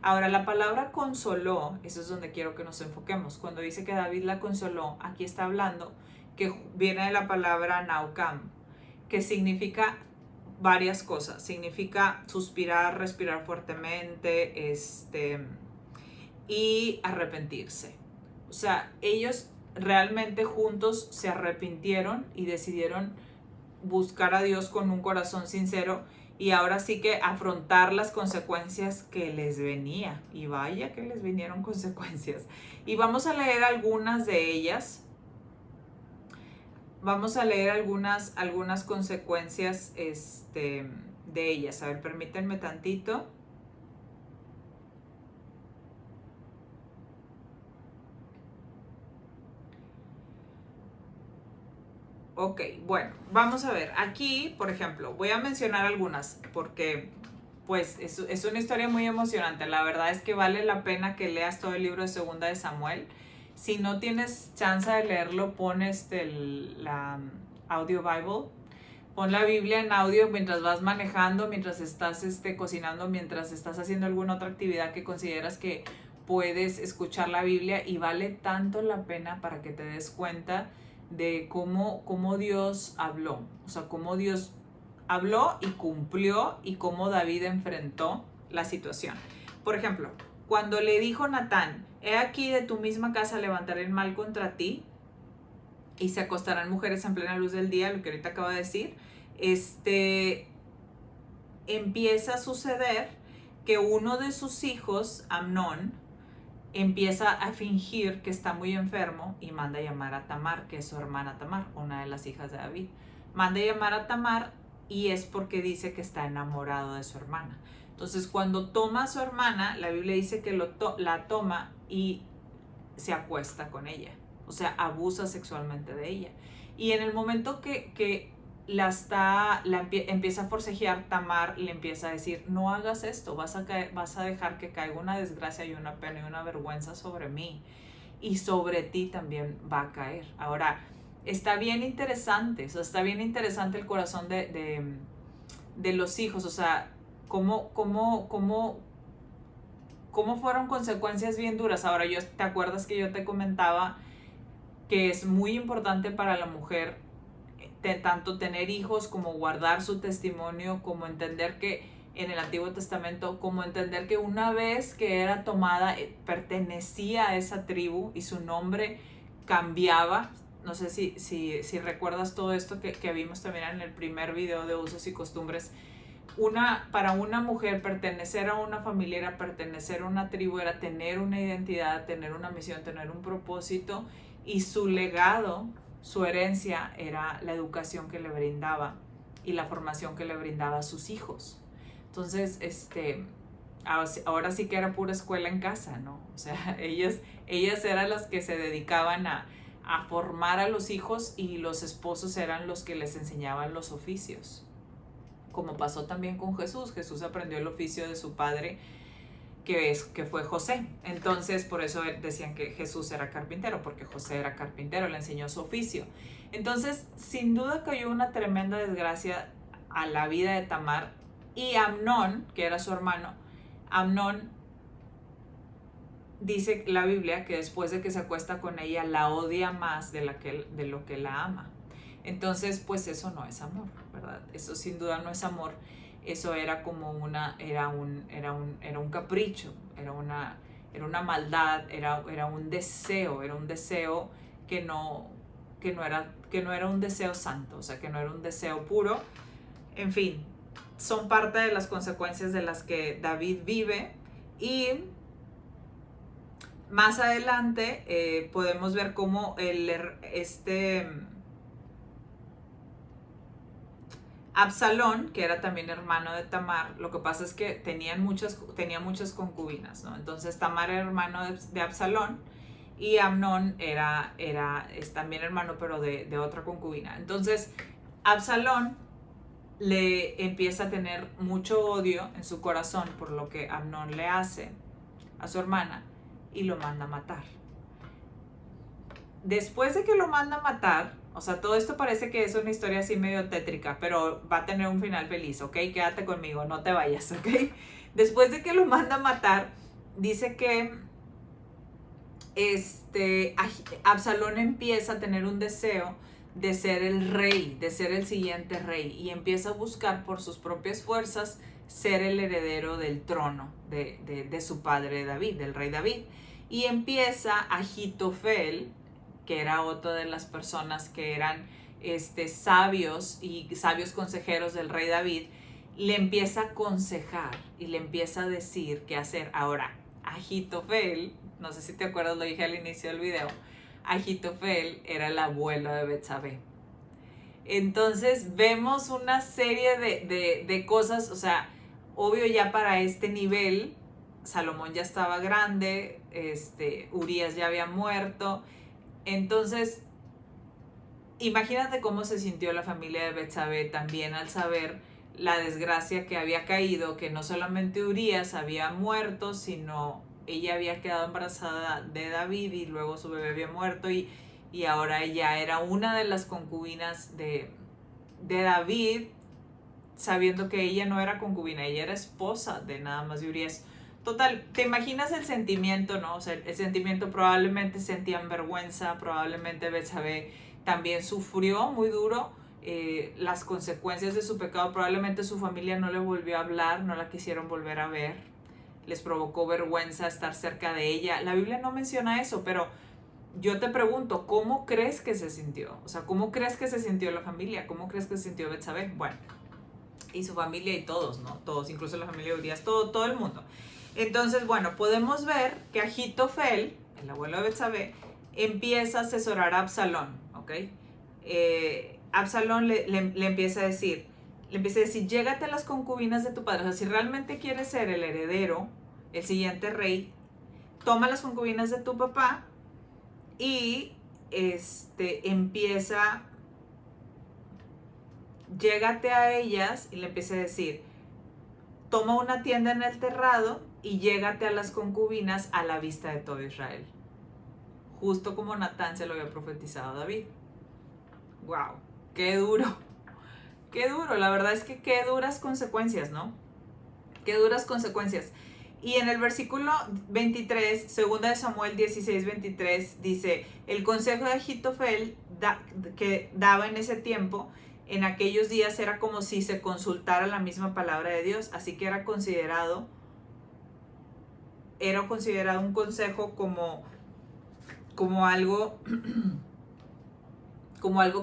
Ahora, la palabra consoló, eso es donde quiero que nos enfoquemos. Cuando dice que David la consoló, aquí está hablando que viene de la palabra naukam, que significa varias cosas. Significa suspirar, respirar fuertemente, y arrepentirse. O sea, ellos realmente juntos se arrepintieron y decidieron buscar a Dios con un corazón sincero y ahora sí que afrontar las consecuencias que les venía. Y vaya que les vinieron consecuencias. Y vamos a leer algunas de ellas. Vamos a leer algunas consecuencias de ellas. A ver, permítanme tantito. Ok, bueno, vamos a ver. Aquí, por ejemplo, voy a mencionar algunas porque pues es una historia muy emocionante. La verdad es que vale la pena que leas todo el libro de Segunda de Samuel. Si no tienes chance de leerlo, pon la Audio Bible. Pon la Biblia en audio mientras vas manejando, mientras estás cocinando, mientras estás haciendo alguna otra actividad que consideras que puedes escuchar la Biblia, y vale tanto la pena para que te des cuenta de cómo Dios habló. O sea, cómo Dios habló y cumplió y cómo David enfrentó la situación. Por ejemplo, cuando le dijo Natán, he aquí de tu misma casa levantaré el mal contra ti y se acostarán mujeres en plena luz del día, lo que ahorita acabo de decir, empieza a suceder que uno de sus hijos, Amnón, empieza a fingir que está muy enfermo y manda a llamar a Tamar, que es su hermana Tamar, una de las hijas de David. Manda a llamar a Tamar y es porque dice que está enamorado de su hermana. Entonces, cuando toma a su hermana, la Biblia dice que la toma y se acuesta con ella. O sea, abusa sexualmente de ella. Y en el momento que empieza a forcejear, Tamar le empieza a decir, no hagas esto, vas a dejar que caiga una desgracia y una pena y una vergüenza sobre mí. Y sobre ti también va a caer. Ahora, está bien interesante, o sea, está bien interesante el corazón de los hijos. O sea, cómo fueron consecuencias bien duras. Ahora, ¿te acuerdas que yo te comentaba que es muy importante para la mujer tanto tener hijos como guardar su testimonio, como entender que en el Antiguo Testamento, como entender que una vez que era tomada, pertenecía a esa tribu y su nombre cambiaba? No sé si recuerdas todo esto que vimos también en el primer video de usos y costumbres. Para una mujer pertenecer a una familia era pertenecer a una tribu, era tener una identidad, tener una misión, tener un propósito, y su legado, su herencia era la educación que le brindaba y la formación que le brindaba a sus hijos. Entonces, ahora sí que era pura escuela en casa, ¿no? O sea, ellas eran las que se dedicaban a formar a los hijos y los esposos eran los que les enseñaban los oficios. Como pasó también con Jesús. Jesús aprendió el oficio de su padre, que fue José. Entonces, por eso decían que Jesús era carpintero, porque José era carpintero, le enseñó su oficio. Entonces, sin duda cayó una tremenda desgracia a la vida de Tamar, Y Amnón, que era su hermano, Amnón dice la Biblia que después de que se acuesta con ella la odia más de lo que la ama. Entonces, pues eso no es amor, ¿verdad? Eso sin duda no es amor. Eso era como era un capricho, era una maldad, era un deseo que no era un deseo santo, o sea, que no era un deseo puro. En fin, son parte de las consecuencias de las que David vive. Y más adelante podemos ver cómo Absalón, que era también hermano de Tamar, lo que pasa es que tenía muchas concubinas, ¿no? Entonces Tamar era hermano de Absalón y Amnón es también hermano, pero de otra concubina. Entonces Absalón le empieza a tener mucho odio en su corazón por lo que Amnón le hace a su hermana y lo manda a matar. Después de que lo manda a matar, o sea, todo esto parece que es una historia así medio tétrica, pero va a tener un final feliz, ¿ok? Quédate conmigo, no te vayas, ¿ok? Después de que lo manda a matar, dice que Absalón empieza a tener un deseo de ser el rey, de ser el siguiente rey, y empieza a buscar por sus propias fuerzas ser el heredero del trono de su padre David, del rey David. Y empieza Ahitofel, que era otra de las personas que eran sabios y sabios consejeros del rey David, le empieza a aconsejar y le empieza a decir qué hacer. Ahora, Ahitofel, no sé si te acuerdas, lo dije al inicio del video, Ahitofel era el abuelo de Betsabé. Entonces vemos una serie de cosas, o sea, obvio ya para este nivel, Salomón ya estaba grande, Urías ya había muerto. Entonces, imagínate cómo se sintió la familia de Betsabé también al saber la desgracia que había caído, que no solamente Urías había muerto, sino ella había quedado embarazada de David y luego su bebé había muerto y ahora ella era una de las concubinas de David, sabiendo que ella no era concubina, ella era esposa de nada más de Urías. Total, ¿te imaginas el sentimiento, no? O sea, el sentimiento, probablemente sentían vergüenza, probablemente Betsabé también sufrió muy duro las consecuencias de su pecado, probablemente su familia no le volvió a hablar, no la quisieron volver a ver, les provocó vergüenza estar cerca de ella. La Biblia no menciona eso, pero yo te pregunto, ¿cómo crees que se sintió? O sea, ¿cómo crees que se sintió la familia? ¿Cómo crees que se sintió Betsabé? Bueno, y su familia y todos, ¿no? Todos, incluso la familia de Urías, todo el mundo. Entonces, bueno, podemos ver que Ahitofel, el abuelo de Betsabé, empieza a asesorar a Absalón, ¿ok? Absalón le empieza a decir, llégate a las concubinas de tu padre. O sea, si realmente quieres ser el heredero, el siguiente rey, toma las concubinas de tu papá y llégate a ellas y le empieza a decir, toma una tienda en el terrado y llégate a las concubinas a la vista de todo Israel. Justo como Natán se lo había profetizado a David. ¡Wow! ¡Qué duro! ¡Qué duro! La verdad es que qué duras consecuencias, ¿no? ¡Qué duras consecuencias! Y en el versículo 23, 2 de Samuel 16, 23, dice, el consejo de Ahitofel que daba en ese tiempo, en aquellos días era como si se consultara la misma palabra de Dios, así que era considerado un consejo como algo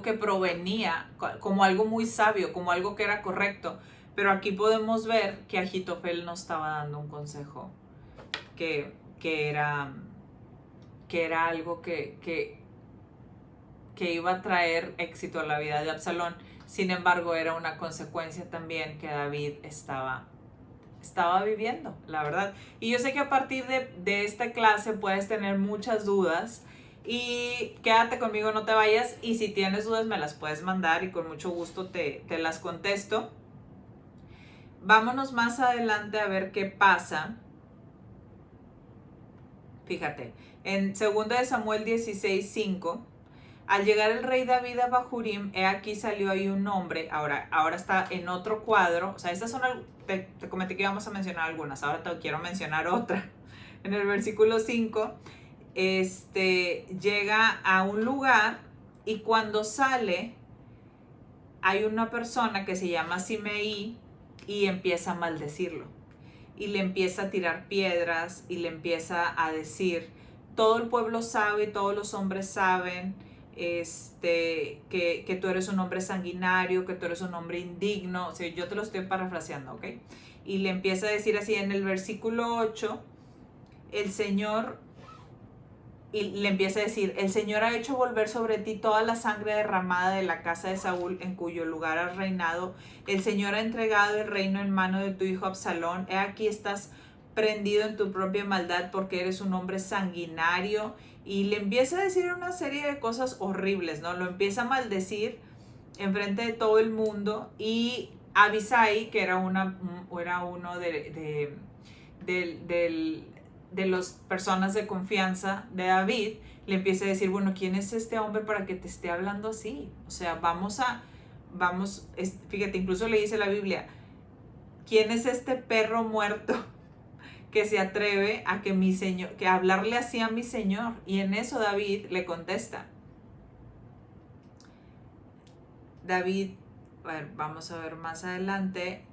que provenía, como algo muy sabio, como algo que era correcto. Pero aquí podemos ver que Ahitofel no estaba dando un consejo que era algo que iba a traer éxito a la vida de Absalón. Sin embargo, era una consecuencia también que David estaba viviendo, la verdad. Y yo sé que a partir de esta clase puedes tener muchas dudas y quédate conmigo, no te vayas, y si tienes dudas me las puedes mandar y con mucho gusto te las contesto. Vámonos más adelante a ver qué pasa. Fíjate, en 2 de Samuel 16, 5, Al llegar el rey David a Bahurim, he aquí salió ahí un hombre, ahora está en otro cuadro, o sea, estas son, te comenté que íbamos a mencionar algunas, ahora te quiero mencionar otra. En el versículo 5, llega a un lugar y cuando sale, hay una persona que se llama Simeí y empieza a maldecirlo. Y le empieza a tirar piedras y le empieza a decir, todo el pueblo sabe, todos los hombres saben, que tú eres un hombre sanguinario, que tú eres un hombre indigno. O sea, yo te lo estoy parafraseando, ¿ok? Y le empieza a decir así en el versículo 8, el Señor, y le empieza a decir, el Señor ha hecho volver sobre ti toda la sangre derramada de la casa de Saúl, en cuyo lugar has reinado. El Señor ha entregado el reino en mano de tu hijo Absalón. He aquí estás prendido en tu propia maldad porque eres un hombre sanguinario. Y le empieza a decir una serie de cosas horribles, ¿no? Lo empieza a maldecir enfrente de todo el mundo. Y Abisai, que era uno de las personas de confianza de David, le empieza a decir, bueno, ¿quién es este hombre para que te esté hablando así? O sea, fíjate, incluso le dice la Biblia, ¿quién es este perro muerto que se atreve a que hablarle así a mi señor? Y en eso David le contesta. David, a ver, vamos a ver más adelante.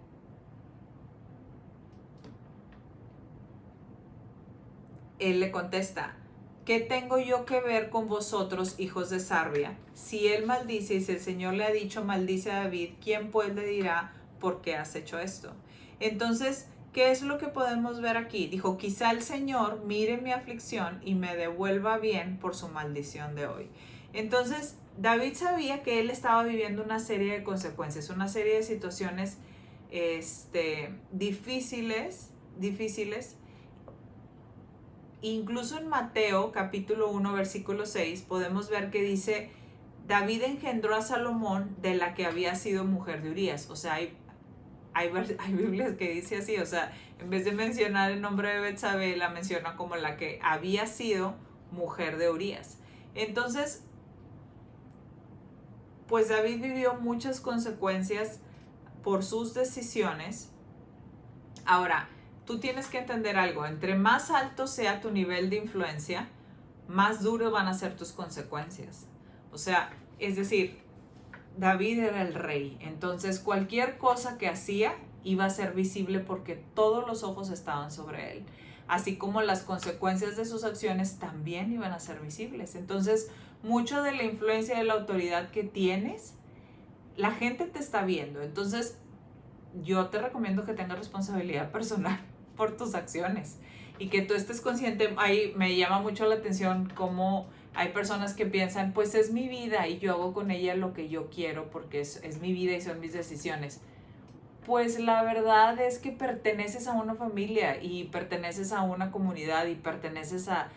Él le contesta, ¿qué tengo yo que ver con vosotros, hijos de Sarbia? Si él maldice y si el Señor le ha dicho maldice a David, ¿quién pues le dirá por qué has hecho esto? Entonces, ¿qué es lo que podemos ver aquí? Dijo, quizá el Señor mire mi aflicción y me devuelva bien por su maldición de hoy. Entonces, David sabía que él estaba viviendo una serie de consecuencias, una serie de situaciones difíciles. Incluso en Mateo capítulo 1 versículo 6 podemos ver que dice, David engendró a Salomón de la que había sido mujer de Urías. O sea, hay Biblias que dice así, o sea, en vez de mencionar el nombre de Betsabé, la menciona como la que había sido mujer de Urías. Entonces, pues David vivió muchas consecuencias por sus decisiones. Ahora, tú tienes que entender algo, entre más alto sea tu nivel de influencia, más duros van a ser tus consecuencias. O sea, es decir, David era el rey, entonces cualquier cosa que hacía iba a ser visible porque todos los ojos estaban sobre él, así como las consecuencias de sus acciones también iban a ser visibles. Entonces, mucho de la influencia de la autoridad que tienes, la gente te está viendo. Entonces, yo te recomiendo que tengas responsabilidad personal por tus acciones y que tú estés consciente. Ahí me llama mucho la atención cómo hay personas que piensan, pues es mi vida y yo hago con ella lo que yo quiero porque es mi vida y son mis decisiones. Pues la verdad es que perteneces a una familia y perteneces a una comunidad y perteneces a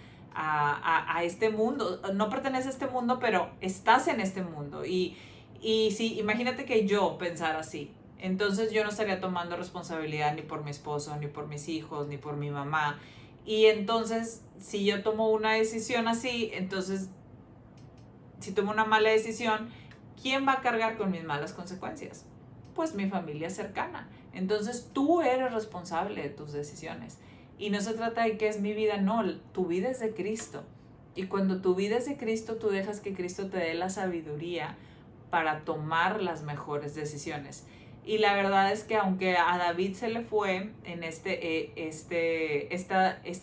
este mundo. No perteneces a este mundo, pero estás en este mundo. Y sí, imagínate que yo pensara así. Entonces yo no estaría tomando responsabilidad ni por mi esposo, ni por mis hijos, ni por mi mamá. Y entonces, si yo tomo una decisión así, entonces, si tomo una mala decisión, ¿quién va a cargar con mis malas consecuencias? Pues mi familia cercana. Entonces tú eres responsable de tus decisiones. Y no se trata de que es mi vida, no, tu vida es de Cristo. Y cuando tu vida es de Cristo, tú dejas que Cristo te dé la sabiduría para tomar las mejores decisiones. Y la verdad es que aunque a David se le fue en esta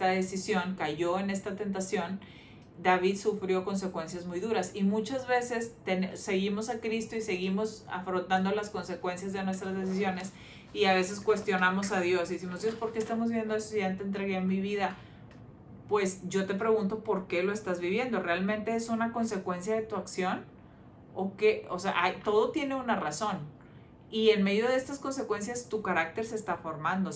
decisión, cayó en esta tentación, David sufrió consecuencias muy duras. Y muchas veces seguimos a Cristo y seguimos afrontando las consecuencias de nuestras decisiones y a veces cuestionamos a Dios y decimos, Dios, ¿por qué estamos viviendo eso si ya te entregué en mi vida? Pues yo te pregunto, ¿por qué lo estás viviendo? ¿Realmente es una consecuencia de tu acción? ¿O qué? O sea, todo tiene una razón. Y en medio de estas consecuencias tu carácter se está formando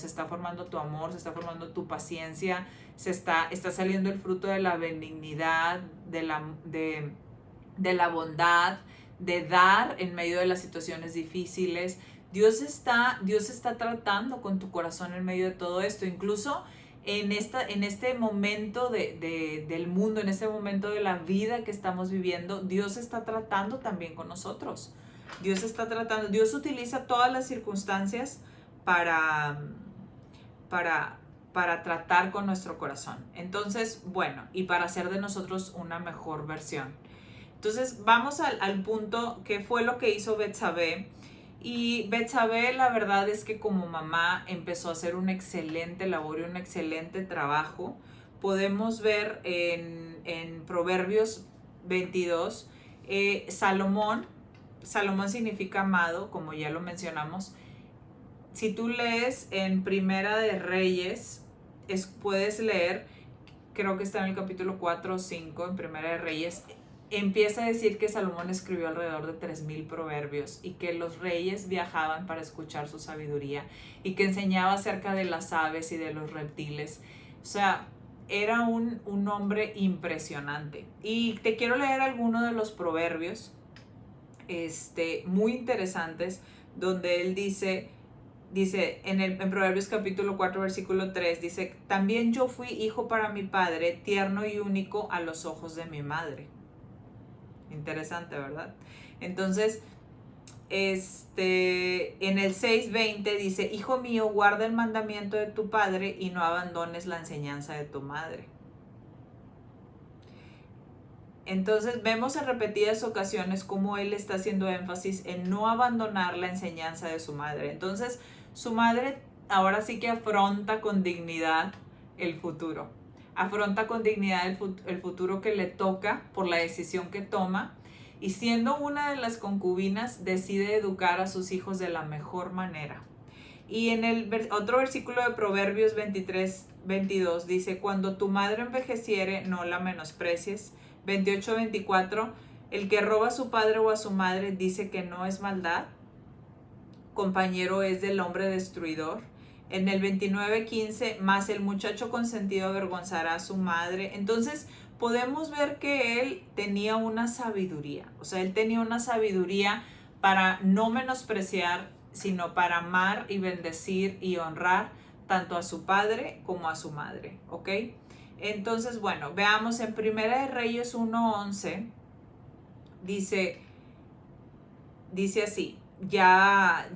tu amor, se está formando tu paciencia, está saliendo el fruto de la benignidad, de la bondad, de dar en medio de las situaciones difíciles. Dios está tratando con tu corazón en medio de todo esto. Incluso en este momento del mundo, en este momento de la vida que estamos viviendo, Dios está tratando también con nosotros. Dios utiliza todas las circunstancias para, para, para tratar con nuestro corazón. Entonces, bueno, y para hacer de nosotros una mejor versión. Entonces, vamos al punto que fue lo que hizo Betsabé. Y Betsabé, la verdad es que como mamá empezó a hacer una excelente labor y un excelente trabajo. Podemos ver en Proverbios 22, Salomón significa amado, como ya lo mencionamos. Si tú lees en Primera de Reyes, puedes leer, creo que está en el capítulo 4 o 5, en Primera de Reyes, empieza a decir que Salomón escribió alrededor de 3000 proverbios y que los reyes viajaban para escuchar su sabiduría y que enseñaba acerca de las aves y de los reptiles. O sea, era un hombre impresionante. Y te quiero leer algunos de los proverbios muy interesantes, donde él dice en Proverbios capítulo 4 versículo 3, dice: también yo fui hijo para mi padre, tierno y único a los ojos de mi madre. Interesante, ¿verdad? Entonces, en el 6:20 dice: hijo mío, guarda el mandamiento de tu padre y no abandones la enseñanza de tu madre. Entonces vemos en repetidas ocasiones cómo él está haciendo énfasis en no abandonar la enseñanza de su madre. Entonces su madre ahora sí que afronta con dignidad el futuro. Afronta con dignidad el futuro que le toca por la decisión que toma. Y siendo una de las concubinas, decide educar a sus hijos de la mejor manera. Y en el otro versículo de Proverbios 23:22 dice: cuando tu madre envejeciere, no la menosprecies. 28:24, el que roba a su padre o a su madre dice que no es maldad, compañero es del hombre destruidor. En el 29:15, más el muchacho consentido avergonzará a su madre. Entonces podemos ver que él tenía una sabiduría, o sea, él tenía una sabiduría para no menospreciar, sino para amar y bendecir y honrar tanto a su padre como a su madre, ¿ok? Entonces, bueno, veamos en Primera de Reyes 1:11, dice así: ya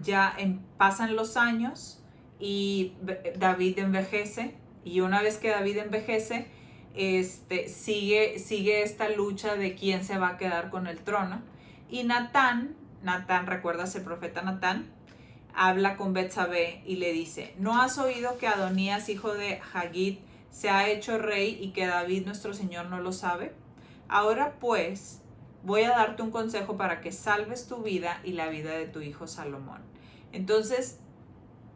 pasan los años y David envejece, y una vez que David envejece, sigue esta lucha de quién se va a quedar con el trono. Y Natán, ¿recuerdas el profeta Natán? Habla con Betsabé y le dice: ¿no has oído que Adonías, hijo de Hagit, se ha hecho rey y que David nuestro Señor no lo sabe? Ahora pues voy a darte un consejo para que salves tu vida y la vida de tu hijo Salomón. Entonces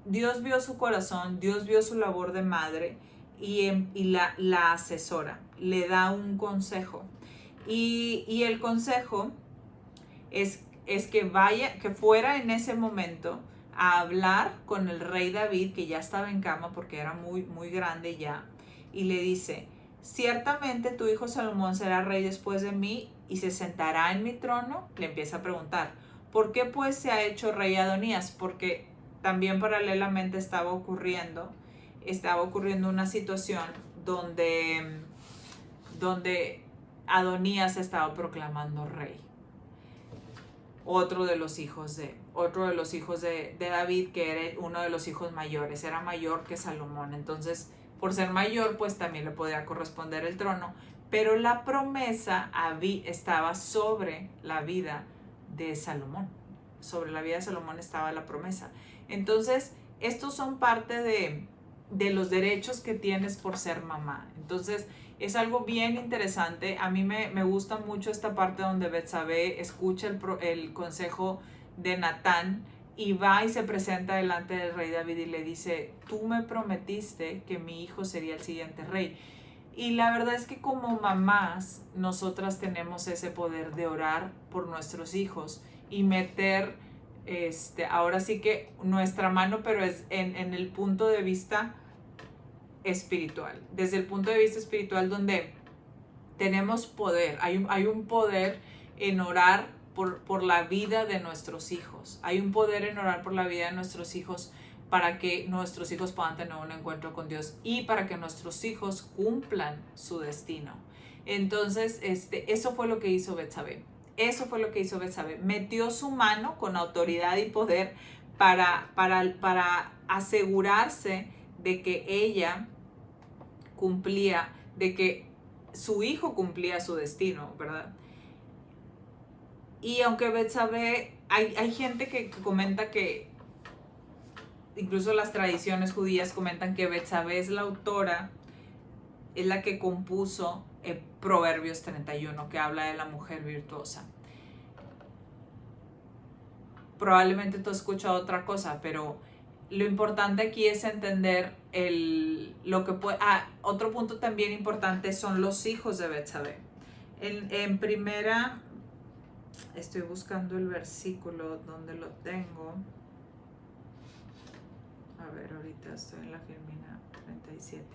Dios vio su corazón, Dios vio su labor de madre y la asesora, le da un consejo. Y el consejo es que fuera en ese momento a hablar con el rey David, que ya estaba en cama porque era muy, muy grande ya, y le dice: ciertamente tu hijo Salomón será rey después de mí y se sentará en mi trono. Le empieza a preguntar: ¿por qué pues se ha hecho rey Adonías? Porque también paralelamente estaba ocurriendo una situación donde Adonías estaba proclamando rey. Otro de los hijos de David, que era uno de los hijos mayores, era mayor que Salomón. Entonces, por ser mayor, pues también le podía corresponder el trono. Pero la promesa estaba sobre la vida de Salomón. Sobre la vida de Salomón estaba la promesa. Entonces, estos son parte de los derechos que tienes por ser mamá. Entonces, es algo bien interesante. A mí me gusta mucho esta parte donde Betsabé escucha el consejo de Natán y va y se presenta delante del rey David y le dice: tú me prometiste que mi hijo sería el siguiente rey. Y la verdad es que como mamás, nosotras tenemos ese poder de orar por nuestros hijos y meter, ahora sí que nuestra mano, pero es en el punto de vista espiritual, desde el punto de vista espiritual, donde tenemos poder, hay un poder en orar por la vida de nuestros hijos, hay un poder en orar por la vida de nuestros hijos, para que nuestros hijos puedan tener un encuentro con Dios y para que nuestros hijos cumplan su destino. Entonces, eso fue lo que hizo Betsabé. Eso fue lo que hizo Betsabé. Metió su mano con autoridad y poder para asegurarse de que ella cumplía, de que su hijo cumplía su destino, ¿verdad? Y aunque Betsabé, hay gente que comenta que, incluso las tradiciones judías comentan que Betsabé es la autora, es la que compuso Proverbios 31, que habla de la mujer virtuosa. Probablemente tú has escuchado otra cosa, pero lo importante aquí es entender lo que puede... otro punto también importante son los hijos de Betsabé. En primera, estoy buscando el versículo donde lo tengo. A ver, ahorita estoy en la Filmina 37.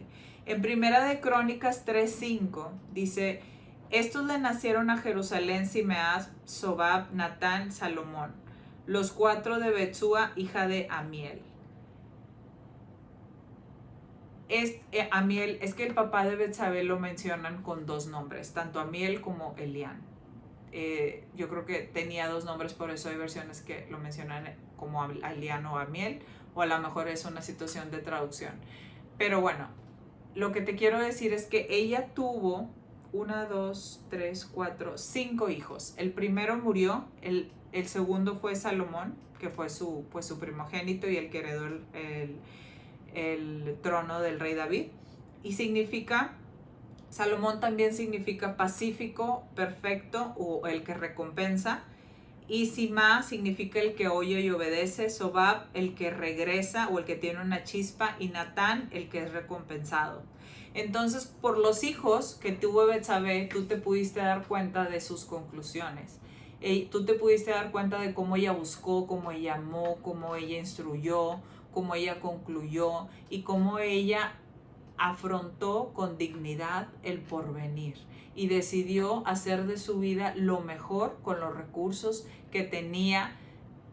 En primera de Crónicas 3:5 dice: estos le nacieron a Jerusalén Simeas, Sobab, Natán, Salomón, los 4 de Betsúa, hija de Amiel. Amiel, es que el papá de Betsabé lo mencionan con 2 nombres, tanto Amiel como Elián. Yo creo que tenía 2 nombres, por eso hay versiones que lo mencionan como Elián o Amiel, o a lo mejor es una situación de traducción. Pero bueno, lo que te quiero decir es que ella tuvo 1, 2, 3, 4, 5 hijos. El primero murió, el segundo fue Salomón, que fue su primogénito y el que heredó el trono del rey David. Y Salomón también significa pacífico, perfecto, o el que recompensa. Y Sima significa el que oye y obedece. Sobab, el que regresa o el que tiene una chispa. Y Natán, el que es recompensado. Entonces, por los hijos que tuvo Betsabé, tú te pudiste dar cuenta de sus conclusiones. Tú te pudiste dar cuenta de cómo ella buscó, cómo ella amó, cómo ella instruyó, cómo ella concluyó y cómo ella afrontó con dignidad el porvenir y decidió hacer de su vida lo mejor con los recursos que tenía,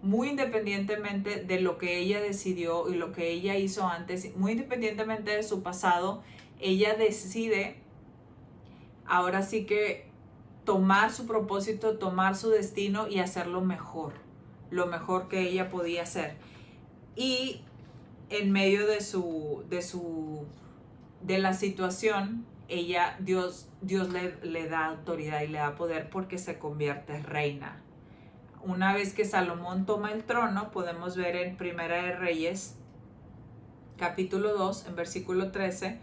muy independientemente de lo que ella decidió y lo que ella hizo antes, muy independientemente de su pasado. Ella decide ahora sí que tomar su propósito, tomar su destino y hacerlo mejor, lo mejor que ella podía hacer. Y en medio de la situación, Dios le da autoridad y le da poder porque se convierte en reina. Una vez que Salomón toma el trono, podemos ver en Primera de Reyes, capítulo 2, en versículo 13,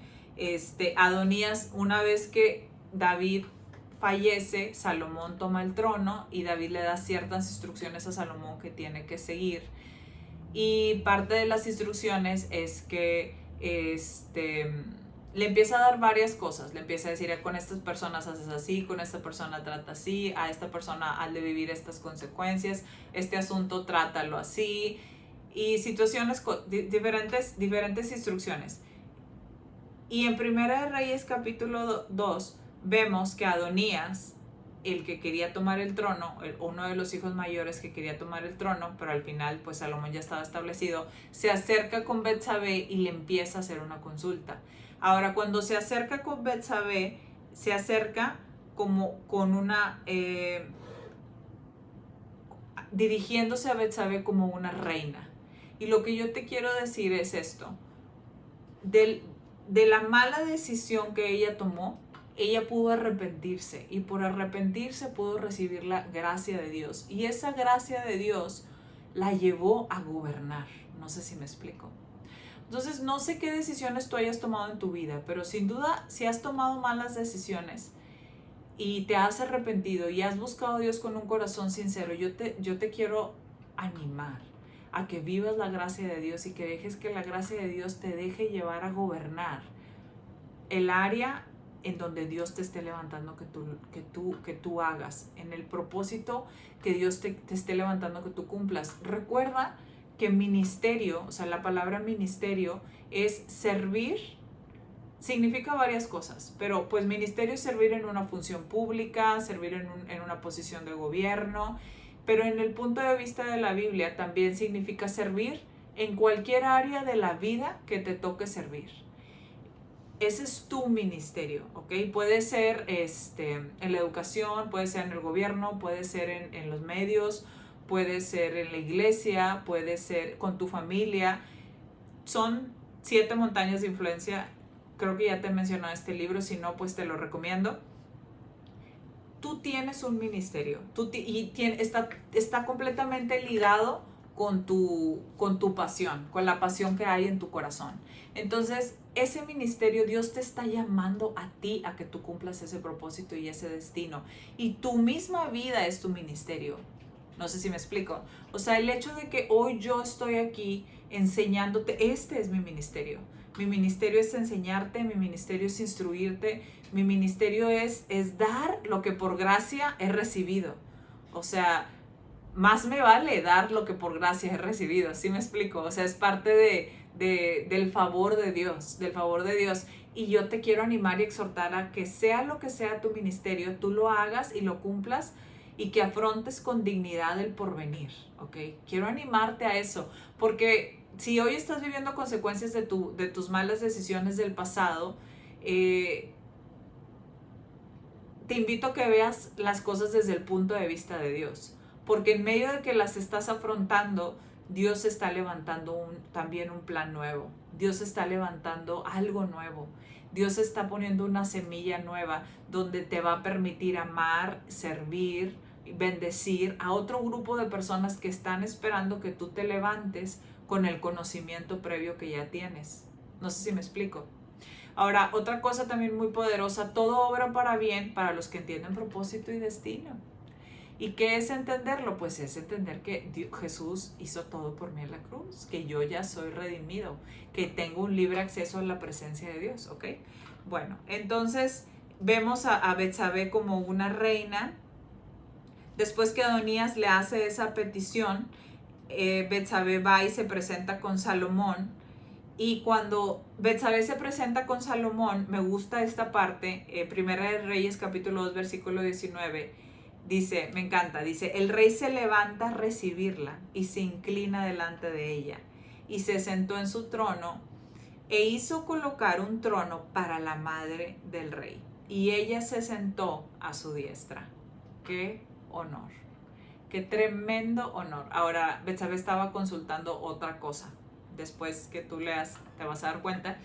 Adonías, una vez que David fallece, Salomón toma el trono y David le da ciertas instrucciones a Salomón que tiene que seguir. Y parte de las instrucciones es que le empieza a dar varias cosas. Le empieza a decir: con estas personas haces así, con esta persona trata así, a esta persona has de vivir estas consecuencias, este asunto trátalo así, y situaciones, diferentes instrucciones. Y en Primera de Reyes capítulo 2 vemos que Adonías, el que quería tomar el trono, uno de los hijos mayores que quería tomar el trono, pero al final pues Salomón ya estaba establecido, se acerca con Betsabé y le empieza a hacer una consulta. Ahora, cuando se acerca con Betsabé, se acerca como con una... dirigiéndose a Betsabé como una reina. Y lo que yo te quiero decir es esto: de la mala decisión que ella tomó, ella pudo arrepentirse, y por arrepentirse pudo recibir la gracia de Dios, y esa gracia de Dios la llevó a gobernar. No sé si me explico. Entonces, no sé qué decisiones tú hayas tomado en tu vida, pero sin duda, si has tomado malas decisiones y te has arrepentido y has buscado a Dios con un corazón sincero, yo te quiero animar a que vivas la gracia de Dios y que dejes que la gracia de Dios te deje llevar a gobernar el área en donde Dios te esté levantando que tú hagas, en el propósito que Dios te esté levantando que tú cumplas. Recuerda que ministerio, o sea, la palabra ministerio es servir, significa varias cosas, pero pues ministerio es servir en una función pública, servir en una posición de gobierno, pero en el punto de vista de la Biblia también significa servir en cualquier área de la vida que te toque servir. Ese es tu ministerio, ¿ok? Puede ser en la educación, puede ser en el gobierno, puede ser en los medios, puede ser en la iglesia, puede ser con tu familia. Son 7 montañas de influencia. Creo que ya te he mencionado este libro, si no, pues te lo recomiendo. Tú tienes un ministerio está completamente ligado con tu pasión, con la pasión que hay en tu corazón. Entonces, ese ministerio, Dios te está llamando a ti a que tú cumplas ese propósito y ese destino. Y tu misma vida es tu ministerio. No sé si me explico. O sea, el hecho de que hoy yo estoy aquí enseñándote, este es mi ministerio. Mi ministerio es enseñarte, mi ministerio es instruirte, mi ministerio es dar lo que por gracia he recibido. O sea, más me vale dar lo que por gracia he recibido, ¿sí me explico? O sea, es parte del favor de Dios, del favor de Dios. Y yo te quiero animar y exhortar a que sea lo que sea tu ministerio, tú lo hagas y lo cumplas y que afrontes con dignidad el porvenir, ¿ok? Quiero animarte a eso, porque si hoy estás viviendo consecuencias de tus malas decisiones del pasado, te invito a que veas las cosas desde el punto de vista de Dios, porque en medio de que las estás afrontando, Dios está levantando también un plan nuevo. Dios está levantando algo nuevo. Dios está poniendo una semilla nueva donde te va a permitir amar, servir, bendecir a otro grupo de personas que están esperando que tú te levantes con el conocimiento previo que ya tienes. No sé si me explico. Ahora, otra cosa también muy poderosa, todo obra para bien para los que entienden propósito y destino. ¿Y qué es entenderlo? Pues es entender que Jesús hizo todo por mí en la cruz, que yo ya soy redimido, que tengo un libre acceso a la presencia de Dios, ¿ok? Bueno, entonces vemos a Betsabé como una reina. Después que Adonías le hace esa petición, Betsabé va y se presenta con Salomón. Y cuando Betsabé se presenta con Salomón, me gusta esta parte, Primera de Reyes capítulo 2 versículo 19, dice, me encanta, dice, el rey se levanta a recibirla y se inclina delante de ella y se sentó en su trono e hizo colocar un trono para la madre del rey y ella se sentó a su diestra. ¡Qué honor! ¡Qué tremendo honor! Ahora, Betsabé estaba consultando otra cosa. Después que tú leas te vas a dar cuenta,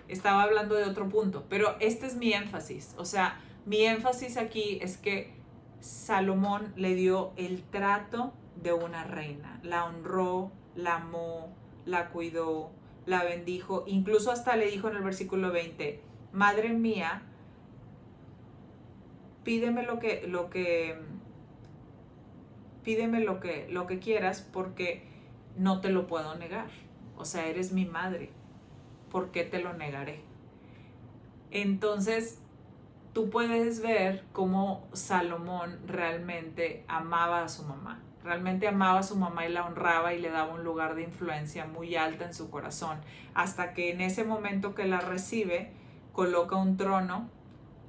estaba hablando de otro punto, pero este es mi énfasis. O sea, mi énfasis aquí es que Salomón le dio el trato de una reina, la honró, la amó, la cuidó, la bendijo, incluso hasta le dijo en el versículo 20, madre mía, pídeme lo que quieras porque no te lo puedo negar. O sea, eres mi madre. ¿Por qué te lo negaré? Entonces, tú puedes ver cómo Salomón realmente amaba a su mamá. Realmente amaba a su mamá y la honraba y le daba un lugar de influencia muy alta en su corazón. Hasta que en ese momento que la recibe, coloca un trono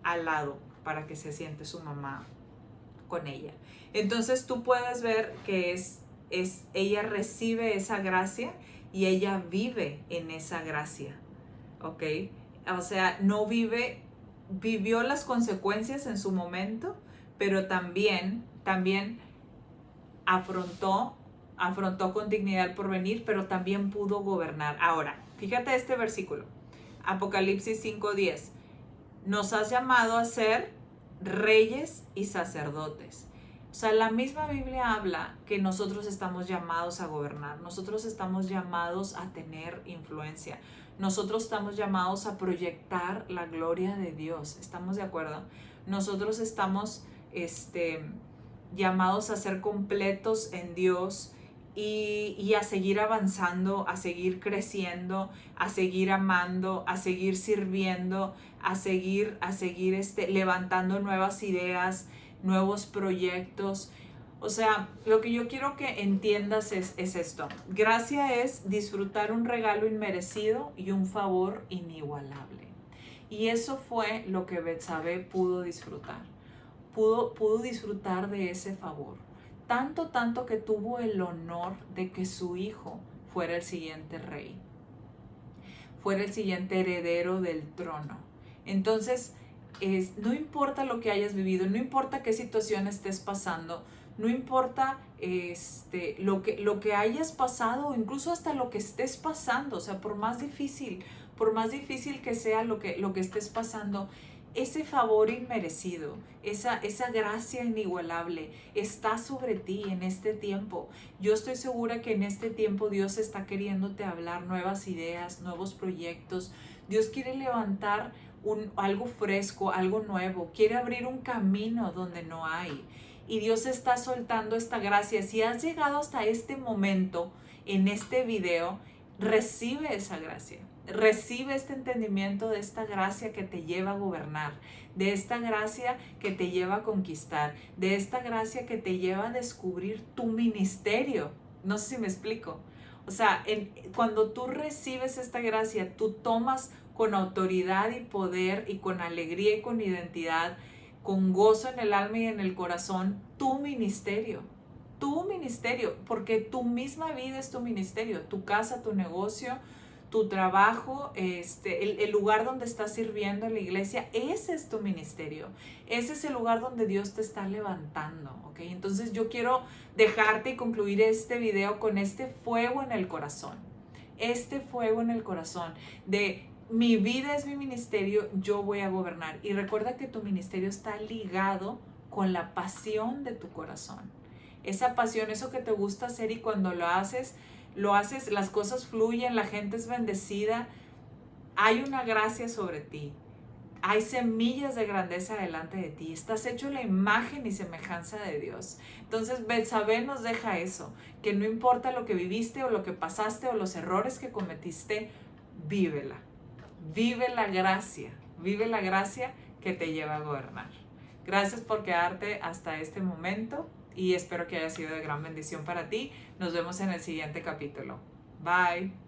al lado para que se siente su mamá con ella. Entonces tú puedes ver que ella recibe esa gracia y ella vive en esa gracia, ¿ok? O sea, vivió las consecuencias en su momento, pero también afrontó con dignidad el porvenir, pero también pudo gobernar. Ahora, fíjate este versículo, Apocalipsis 5:10, nos has llamado a ser reyes y sacerdotes. O sea, la misma Biblia habla que nosotros estamos llamados a gobernar, nosotros estamos llamados a tener influencia, nosotros estamos llamados a proyectar la gloria de Dios. ¿Estamos de acuerdo? Nosotros estamos llamados a ser completos en Dios y a seguir avanzando, a seguir creciendo, a seguir amando, a seguir sirviendo, a seguir levantando nuevas ideas, nuevos proyectos. O sea, lo que yo quiero que entiendas es esto. Gracia es disfrutar un regalo inmerecido y un favor inigualable. Y eso fue lo que Betsabé pudo disfrutar. Pudo disfrutar de ese favor. Tanto que tuvo el honor de que su hijo fuera el siguiente rey, fuera el siguiente heredero del trono. Entonces, no importa lo que hayas vivido, no importa qué situación estés pasando, no importa lo que hayas pasado, o incluso hasta lo que estés pasando, o sea, por más difícil que sea lo que estés pasando, ese favor inmerecido, esa gracia inigualable está sobre ti en este tiempo. Yo estoy segura que en este tiempo Dios está queriéndote hablar nuevas ideas, nuevos proyectos. Dios quiere levantar algo fresco, algo nuevo. Quiere abrir un camino donde no hay. Y Dios está soltando esta gracia. Si has llegado hasta este momento en este video, recibe esa gracia. Recibe este entendimiento de esta gracia que te lleva a gobernar, de esta gracia que te lleva a conquistar, de esta gracia que te lleva a descubrir tu ministerio. No sé si me explico. O sea, cuando tú recibes esta gracia, tú tomas con autoridad y poder y con alegría y con identidad, con gozo en el alma y en el corazón, tu ministerio, porque tu misma vida es tu ministerio, tu casa, tu negocio, tu trabajo, el lugar donde estás sirviendo en la iglesia, ese es tu ministerio. Ese es el lugar donde Dios te está levantando, ¿ok? Entonces yo quiero dejarte y concluir este video con este fuego en el corazón. Este fuego en el corazón de mi vida es mi ministerio, yo voy a gobernar. Y recuerda que tu ministerio está ligado con la pasión de tu corazón. Esa pasión, eso que te gusta hacer, y cuando lo haces, las cosas fluyen, la gente es bendecida, hay una gracia sobre ti, hay semillas de grandeza delante de ti, estás hecho la imagen y semejanza de Dios. Entonces Betsabé nos deja eso, que no importa lo que viviste o lo que pasaste o los errores que cometiste, vívela, vive la gracia que te lleva a gobernar. Gracias por quedarte hasta este momento y espero que haya sido de gran bendición para ti. Nos vemos en el siguiente capítulo. Bye.